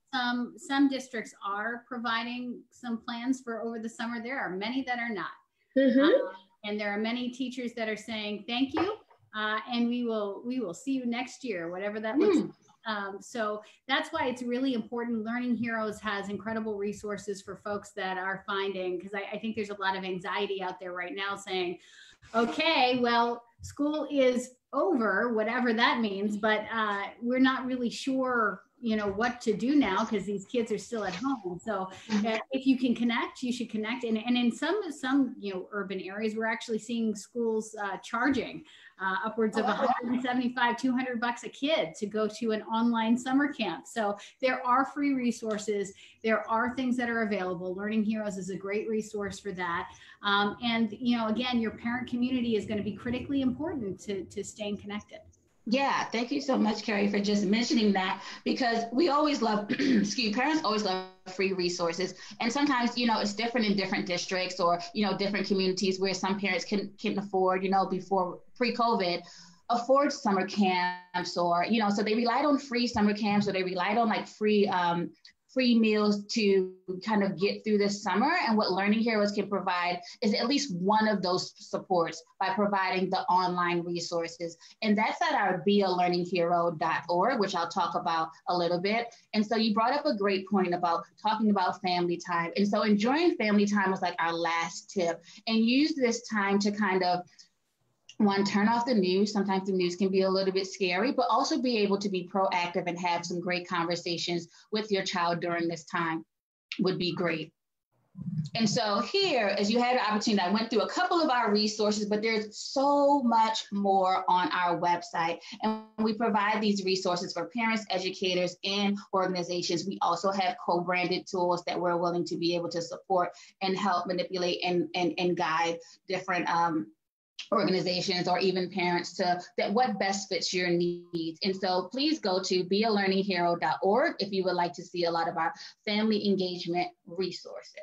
some districts are providing some plans for over the summer, there are many that are not. And there are many teachers that are saying, thank you, and we will see you next year, whatever that looks like. So that's why it's really important. Learning Heroes has incredible resources for folks that are finding, because I think there's a lot of anxiety out there right now saying, okay, well, school is over, whatever that means, but we're not really sure, you know, what to do now because these kids are still at home. So if you can connect, you should connect. And in some you know, urban areas, we're actually seeing schools charging upwards of $175, $200 a kid to go to an online summer camp. So there are free resources. There are things that are available. Learning Heroes is a great resource for that. And, you know, again, your parent community is going to be critically important to staying connected. Yeah, thank you so much, Keri, for just mentioning that, because we always love, parents always love free resources. And sometimes, you know, it's different in different districts or, you know, different communities where some parents can afford, you know, before pre-COVID, afford summer camps or, you know, so they relied on free summer camps or they relied on like free meals to kind of get through this summer. And what Learning Heroes can provide is at least one of those supports by providing the online resources. And that's at our bealearninghero.org, which I'll talk about a little bit. And so you brought up a great point about talking about family time. And so enjoying family time was like our last tip, and use this time to kind of, one, turn off the news. Sometimes the news can be a little bit scary, but also be able to be proactive and have some great conversations with your child during this time would be great. And so here, as you had an opportunity, I went through a couple of our resources, but there's so much more on our website. And we provide these resources for parents, educators, and organizations. We also have co-branded tools that we're willing to be able to support and help manipulate and guide different organizations or even parents to that what best fits your needs. And so please go to bealearninghero.org if you would like to see a lot of our family engagement resources.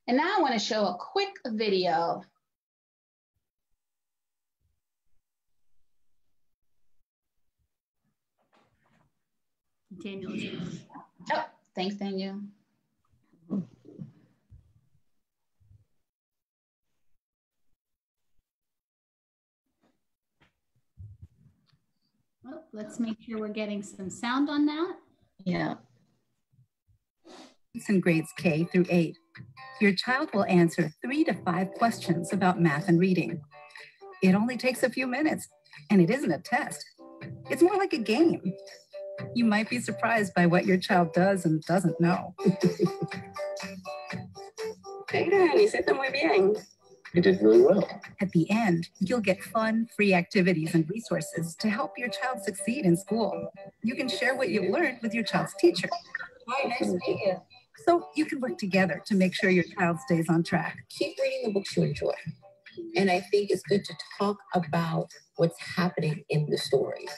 And now I want to show a quick video. Daniel. Oh, thanks, Daniel. Well, let's make sure we're getting some sound on that. Yeah. In grades K through 8, your child will answer 3 to 5 questions about math and reading. It only takes a few minutes, and it isn't a test. It's more like a game. You might be surprised by what your child does and doesn't know. Aiden, hiciste muy bien. You did really well. At the end, you'll get fun, free activities and resources to help your child succeed in school. You can share what you've learned with your child's teacher. Hi, nice to meet you. So you can work together to make sure your child stays on track. Keep reading the books you enjoy. And I think it's good to talk about what's happening in the stories.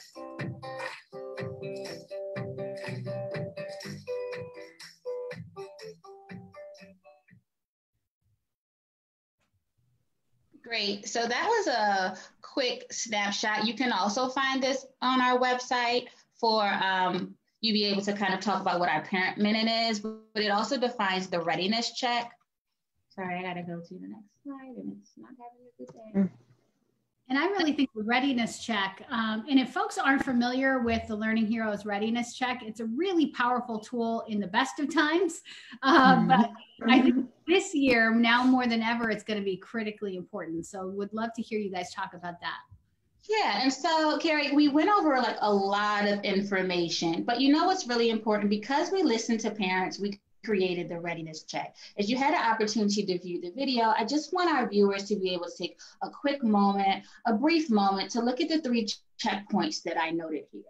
Great. So that was a quick snapshot. You can also find this on our website for you be able to kind of talk about what our parent minute is, but it also defines the readiness check. Sorry, I got to go to the next slide and it's not having a good day. And I really think the readiness check, and if folks aren't familiar with the Learning Heroes readiness check, it's a really powerful tool in the best of times. But I think this year, now more than ever, it's going to be critically important. So would love to hear you guys talk about that. Yeah, and so Keri, we went over like a lot of information, but you know what's really important? Because we listen to parents, we created the readiness check. As you had an opportunity to view the video, I just want our viewers to be able to take a quick moment, a brief moment to look at the 3 checkpoints that I noted here.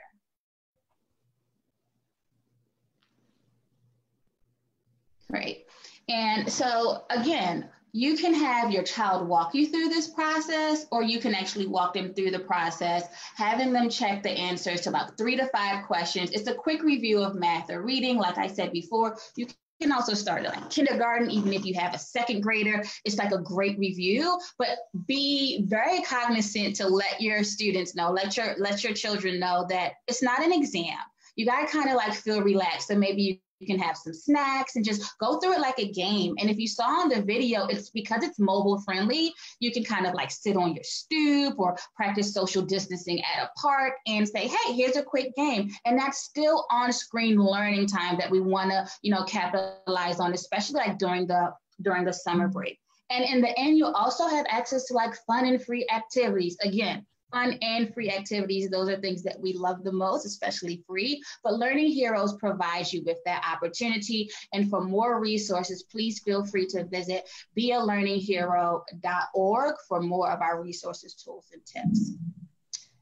Great. And so again, you can have your child walk you through this process, or you can actually walk them through the process, having them check the answers to about 3 to 5 questions. It's a quick review of math or reading. Like I said before, you can also start at like kindergarten, even if you have a second grader, it's like a great review, but be very cognizant to let your students know, let your children know that it's not an exam. You got to kind of like feel relaxed. So maybe you can have some snacks and just go through it like a game. And if you saw on the video, it's because it's mobile friendly, you can kind of like sit on your stoop or practice social distancing at a park and say, hey, here's a quick game. And that's still on screen learning time that we want to, you know, capitalize on, especially like during the summer break. And in the end, you'll also have access to like fun and free activities. Again, fun and free activities, those are things that we love the most, especially free. But Learning Heroes provides you with that opportunity. And for more resources, please feel free to visit bealearninghero.org for more of our resources, tools, and tips.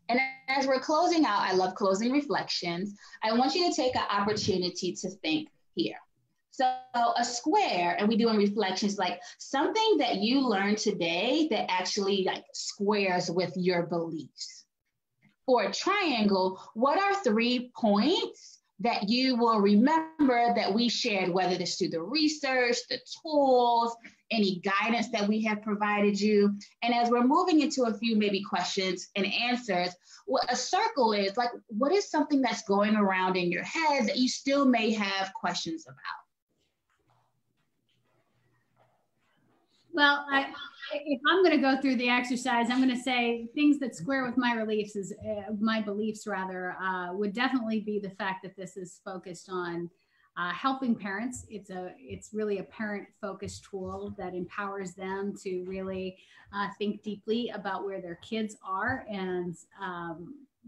And as we're closing out, I love closing reflections. I want you to take an opportunity to think here. So a square, and we do in reflections, like something that you learned today that actually like squares with your beliefs. For a triangle, what are 3 points that you will remember that we shared, whether it's through the research, the tools, any guidance that we have provided you? And as we're moving into a few maybe questions and answers, what a circle is, like what is something that's going around in your head that you still may have questions about? Well, if I'm going to go through the exercise, I'm going to say things that square with my beliefs would definitely be the fact that this is focused on helping parents. It's really a parent-focused tool that empowers them to really think deeply about where their kids are and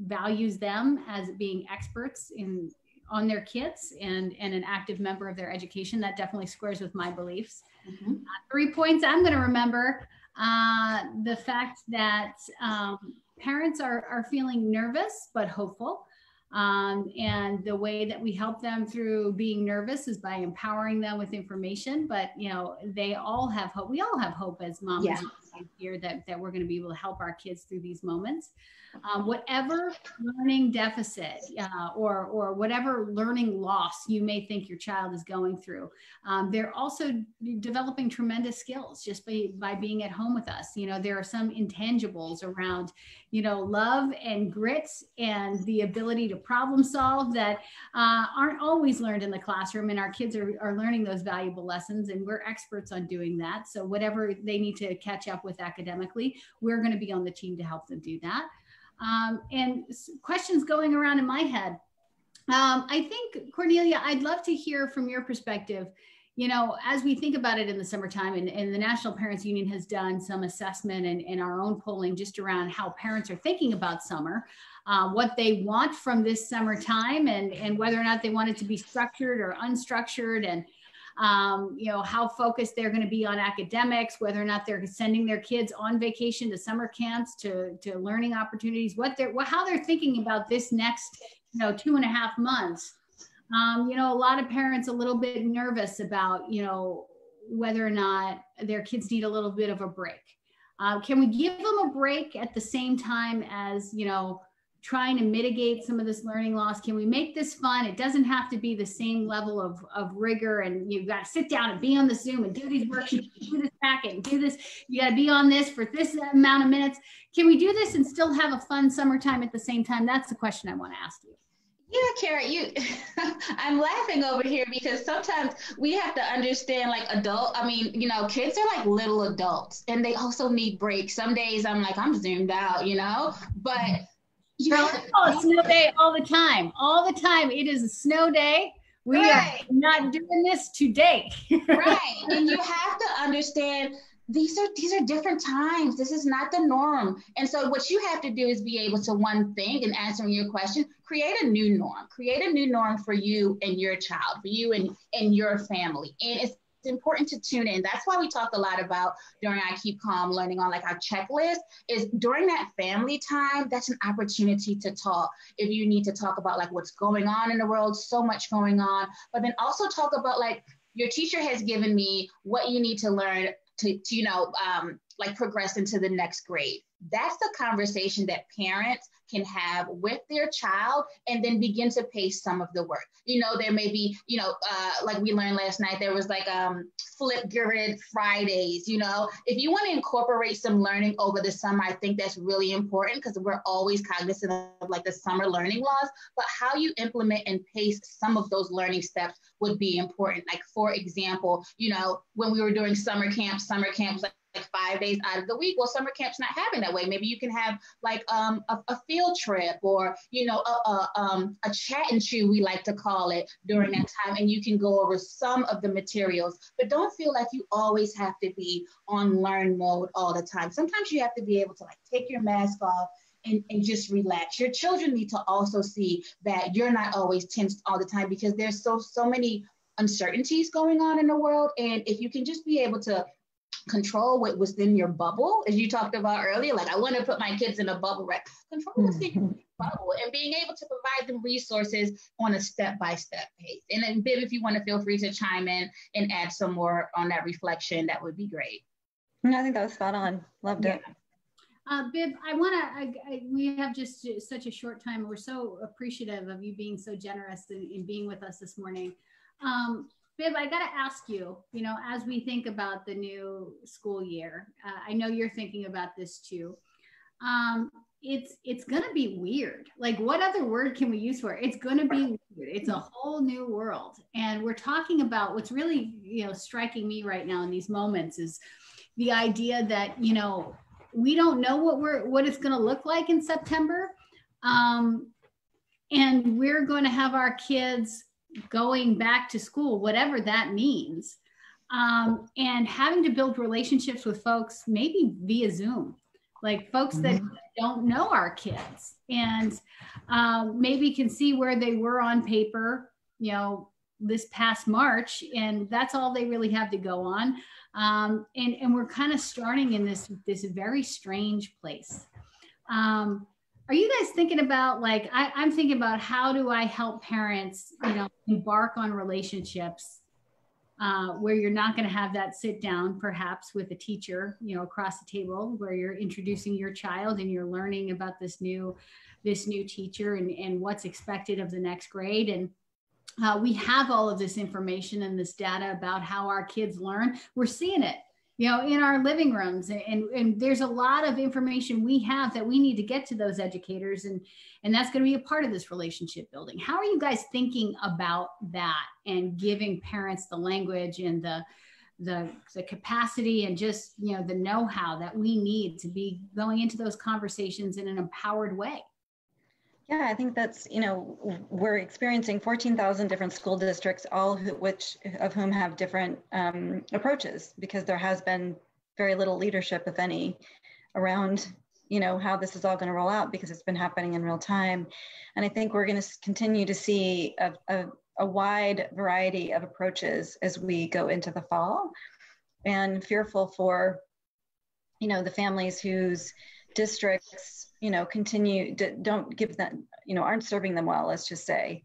values them as being experts on their kids and an active member of their education. That definitely squares with my beliefs. 3 points I'm going to remember, the fact that parents are feeling nervous but hopeful. And the way that we help them through being nervous is by empowering them with information. But, you know, they all have hope. We all have hope as moms here that we're going to be able to help our kids through these moments. Whatever learning deficit or whatever learning loss you may think your child is going through, they're also developing tremendous skills just by being at home with us. You know, there are some intangibles around, you know, love and grit and the ability to problem solve that aren't always learned in the classroom, and our kids are learning those valuable lessons, and we're experts on doing that. So whatever they need to catch up with academically, we're going to be on the team to help them do that. And questions going around in my head. I think, Cornelia, I'd love to hear from your perspective, you know, as we think about it in the summertime, and the National Parents Union has done some assessment and our own polling just around how parents are thinking about summer, what they want from this summertime, and whether or not they want it to be structured or unstructured, and you know, how focused they're going to be on academics, whether or not they're sending their kids on vacation to summer camps, to learning opportunities, how they're thinking about this next, you know, 2.5 months. You know, a lot of parents a little bit nervous about, you know, whether or not their kids need a little bit of a break. Can we give them a break at the same time as, you know, trying to mitigate some of this learning loss? Can we make this fun? It doesn't have to be the same level of rigor, and you've got to sit down and be on the Zoom and do these worksheets, do this packet, and do this. You got to be on this for this amount of minutes. Can we do this and still have a fun summertime at the same time? That's the question I want to ask you. Yeah, Keri, I'm laughing over here because sometimes we have to understand, like, you know, kids are like little adults and they also need breaks. Some days I'm like, I'm zoomed out, you know, but it's snow day all the time. All the time. It is a snow day. We are not doing this today. Right. And you have to understand these are different times. This is not the norm. And so what you have to do is be able to, one thing, in answering your question, create a new norm. Create a new norm for you and your child, for you and your family. And it's important to tune in. That's why we talk a lot about during our Keep Calm Learning on, like, our checklist, is during that family time, that's an opportunity to talk. If you need to talk about, like, what's going on in the world, so much going on, but then also talk about, like, your teacher has given me what you need to learn to you know, like, progress into the next grade. That's the conversation that parents can have with their child and then begin to pace some of the work. You know, there may be, you know, like we learned last night, there was like flip grid Fridays. You know, if you want to incorporate some learning over the summer, I think that's really important because we're always cognizant of like the summer learning laws, but how you implement and pace some of those learning steps would be important. Like, for example, you know, when we were doing summer camp was like 5 days out of the week. Well, summer camp's not happening that way. Maybe you can have like a field trip, or, you know, a chat and chew, we like to call it, during that time. And you can go over some of the materials, but don't feel like you always have to be on learn mode all the time. Sometimes you have to be able to like take your mask off and just relax. Your children need to also see that you're not always tensed all the time, because there's so many uncertainties going on in the world. And if you can just be able to control what was in your bubble, as you talked about earlier, like, I want to put my kids in a bubble, right? Control what's in your bubble, and being able to provide them resources on a step-by-step pace. And then Bib, if you want to, feel free to chime in and add some more on that reflection, that would be great. I think that was spot on. Loved it. Bib, we have just such a short time. We're so appreciative of you being so generous in being with us this morning. Bib, I got to ask you, you know, as we think about the new school year, I know you're thinking about this too. It's going to be weird. Like, what other word can we use for it? It's going to be weird. It's a whole new world. And we're talking about what's really, you know, striking me right now in these moments is the idea that, you know, we don't know what it's going to look like in September. And we're going to have our kids going back to school, whatever that means, and having to build relationships with folks, maybe via Zoom, like folks that don't know our kids, and maybe can see where they were on paper, you know, this past March, and that's all they really have to go on. And we're kind of starting in this very strange place. Are you guys thinking about, like, I'm thinking about, how do I help parents, you know, embark on relationships where you're not going to have that sit down, perhaps with a teacher, you know, across the table, where you're introducing your child and you're learning about this new teacher and what's expected of the next grade. And we have all of this information and this data about how our kids learn. We're seeing it, you know, in our living rooms, and there's a lot of information we have that we need to get to those educators, and that's going to be a part of this relationship building. How are you guys thinking about that, and giving parents the language and the capacity and just, you know, the know-how that we need to be going into those conversations in an empowered way? Yeah, I think that's, you know, we're experiencing 14,000 different school districts, all which of whom have different approaches, because there has been very little leadership, if any, around, you know, how this is all going to roll out, because it's been happening in real time. And I think we're going to continue to see a wide variety of approaches as we go into the fall, and fearful for, you know, the families whose districts, you know, don't give them, you know, aren't serving them well, let's just say.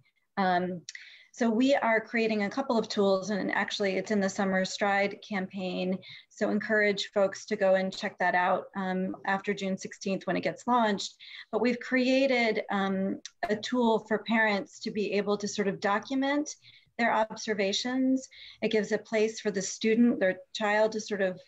So we are creating a couple of tools, and actually it's in the Summer Stride campaign. So encourage folks to go and check that out after June 16th when it gets launched. But we've created a tool for parents to be able to sort of document their observations. It gives a place for the student, their child, to sort of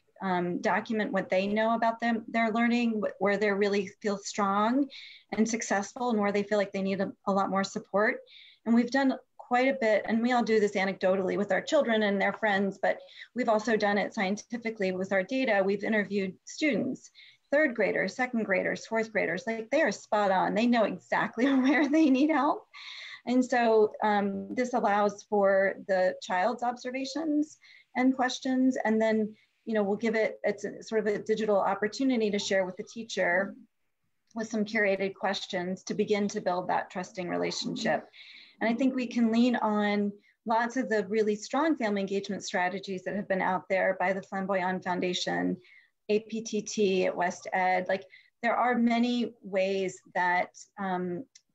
document what they know about their learning, where they really feel strong and successful, and where they feel like they need a lot more support. And we've done quite a bit, and we all do this anecdotally with our children and their friends, but we've also done it scientifically with our data. We've interviewed students, third graders, second graders, fourth graders, like they are spot on. They know exactly where they need help. And so this allows for the child's observations and questions, and then, you know, we'll give it's sort of a digital opportunity to share with the teacher with some curated questions to begin to build that trusting relationship. And I think we can lean on lots of the really strong family engagement strategies that have been out there by the Flamboyant Foundation, APTT at West Ed. Like, there are many ways that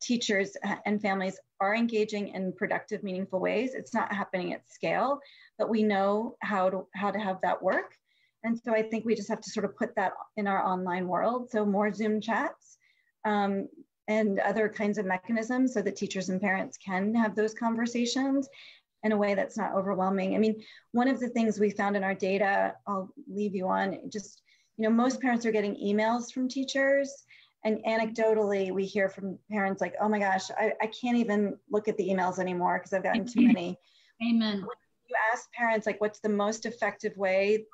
teachers and families are engaging in productive, meaningful ways. It's not happening at scale, but we know how to have that work. And so I think we just have to sort of put that in our online world. So more Zoom chats and other kinds of mechanisms so that teachers and parents can have those conversations in a way that's not overwhelming. I mean, one of the things we found in our data, I'll leave you on, just, you know, most parents are getting emails from teachers, and anecdotally we hear from parents like, oh my gosh, I can't even look at the emails anymore because I've gotten too many. Amen. When you ask parents like, what's the most effective way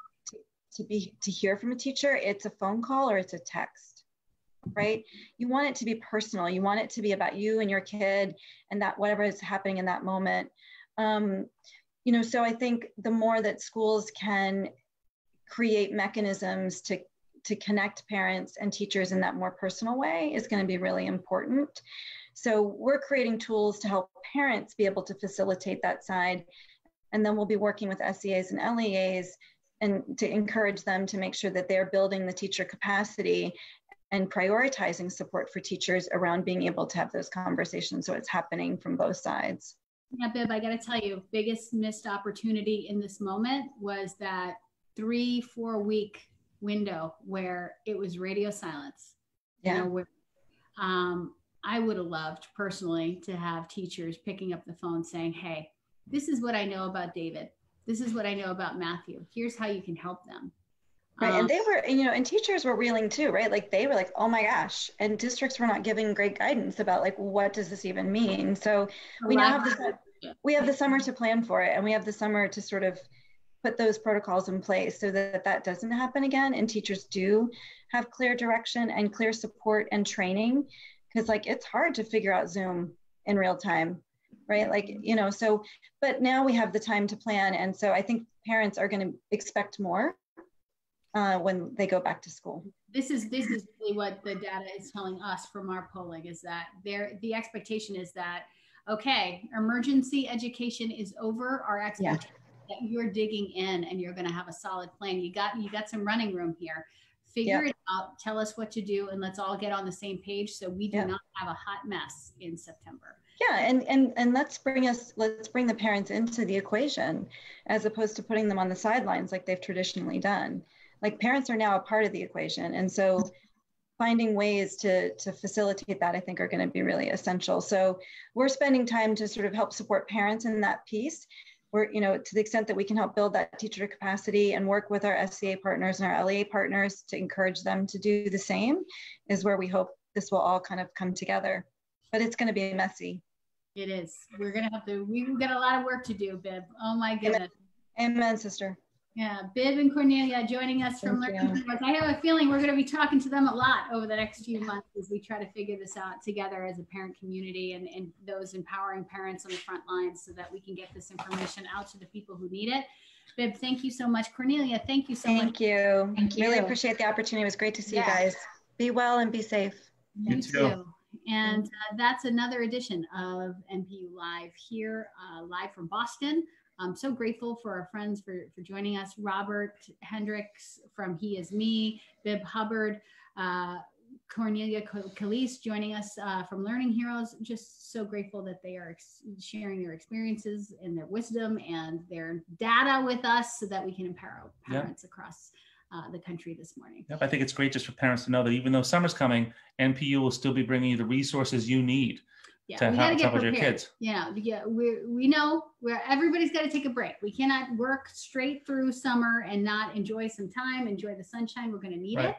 to hear from a teacher, it's a phone call or it's a text, right? You want it to be personal. You want it to be about you and your kid and that whatever is happening in that moment. You know, so I think the more that schools can create mechanisms to connect parents and teachers in that more personal way is going to be really important. So we're creating tools to help parents be able to facilitate that side. And then we'll be working with SEAs and LEAs and to encourage them to make sure that they're building the teacher capacity and prioritizing support for teachers around being able to have those conversations so it's happening from both sides. Yeah, Bib, I got to tell you, biggest missed opportunity in this moment was that 3-4 week window where it was radio silence. Yeah. You know, where, I would have loved personally to have teachers picking up the phone saying, hey, this is what I know about David. This is what I know about Matthew. Here's how you can help them. Right. And they were, you know, and teachers were reeling too, right? Like they were like, oh my gosh. And districts were not giving great guidance about like, what does this even mean? So we now have the summer to plan for it. And we have the summer to sort of put those protocols in place so that that doesn't happen again. And teachers do have clear direction and clear support and training. Because like, it's hard to figure out Zoom in real time. Right. Like, you know, so, but now we have the time to plan. And so I think parents are going to expect more when they go back to school. This is really what the data is telling us from our polling is that the expectation is that, okay, emergency education is over. Our expectation is that you're digging in and you're going to have a solid plan. You got some running room here. Figure it out, tell us what to do, and let's all get on the same page so we do not have a hot mess in September. Yeah, and let's bring the parents into the equation as opposed to putting them on the sidelines like they've traditionally done. Like parents are now a part of the equation. And so finding ways to facilitate that, I think, are going to be really essential. So we're spending time to sort of help support parents in that piece. We're, you know, to the extent that we can help build that teacher capacity and work with our SCA partners and our LEA partners to encourage them to do the same is where we hope this will all kind of come together. But it's going to be messy. It is. We've got a lot of work to do, Bib. Oh my goodness. Amen, sister. Yeah, Bib and Cornelia joining us from Learning Heroes. I have a feeling we're going to be talking to them a lot over the next few months as we try to figure this out together as a parent community and those empowering parents on the front lines so that we can get this information out to the people who need it. Bib, thank you so much. Cornelia, thank you so much. Thank you. Really appreciate the opportunity. It was great to see you guys. Be well and be safe. You too. And that's another edition of NPU Live here, live from Boston. I'm so grateful for our friends for joining us. Robert Hendricks from He Is Me, Bib Hubbard, Cornelia Calise joining us from Learning Heroes. Just so grateful that they are sharing their experiences and their wisdom and their data with us so that we can empower parents across the country this morning. Yep, I think it's great just for parents to know that even though summer's coming, NPU will still be bringing you the resources you need to help with your kids. Yeah, we know where everybody's got to take a break. We cannot work straight through summer and not enjoy some time, enjoy the sunshine. We're going to need it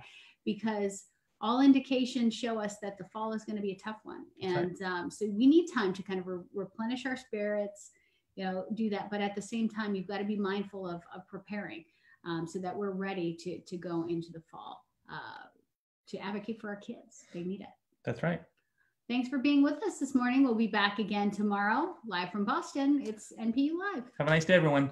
because all indications show us that the fall is going to be a tough one. And so we need time to kind of replenish our spirits, you know, do that. But at the same time, you've got to be mindful of preparing so that we're ready to go into the fall to advocate for our kids. They need it. That's right. Thanks for being with us this morning. We'll be back again tomorrow, live from Boston. It's NPU Live. Have a nice day, everyone.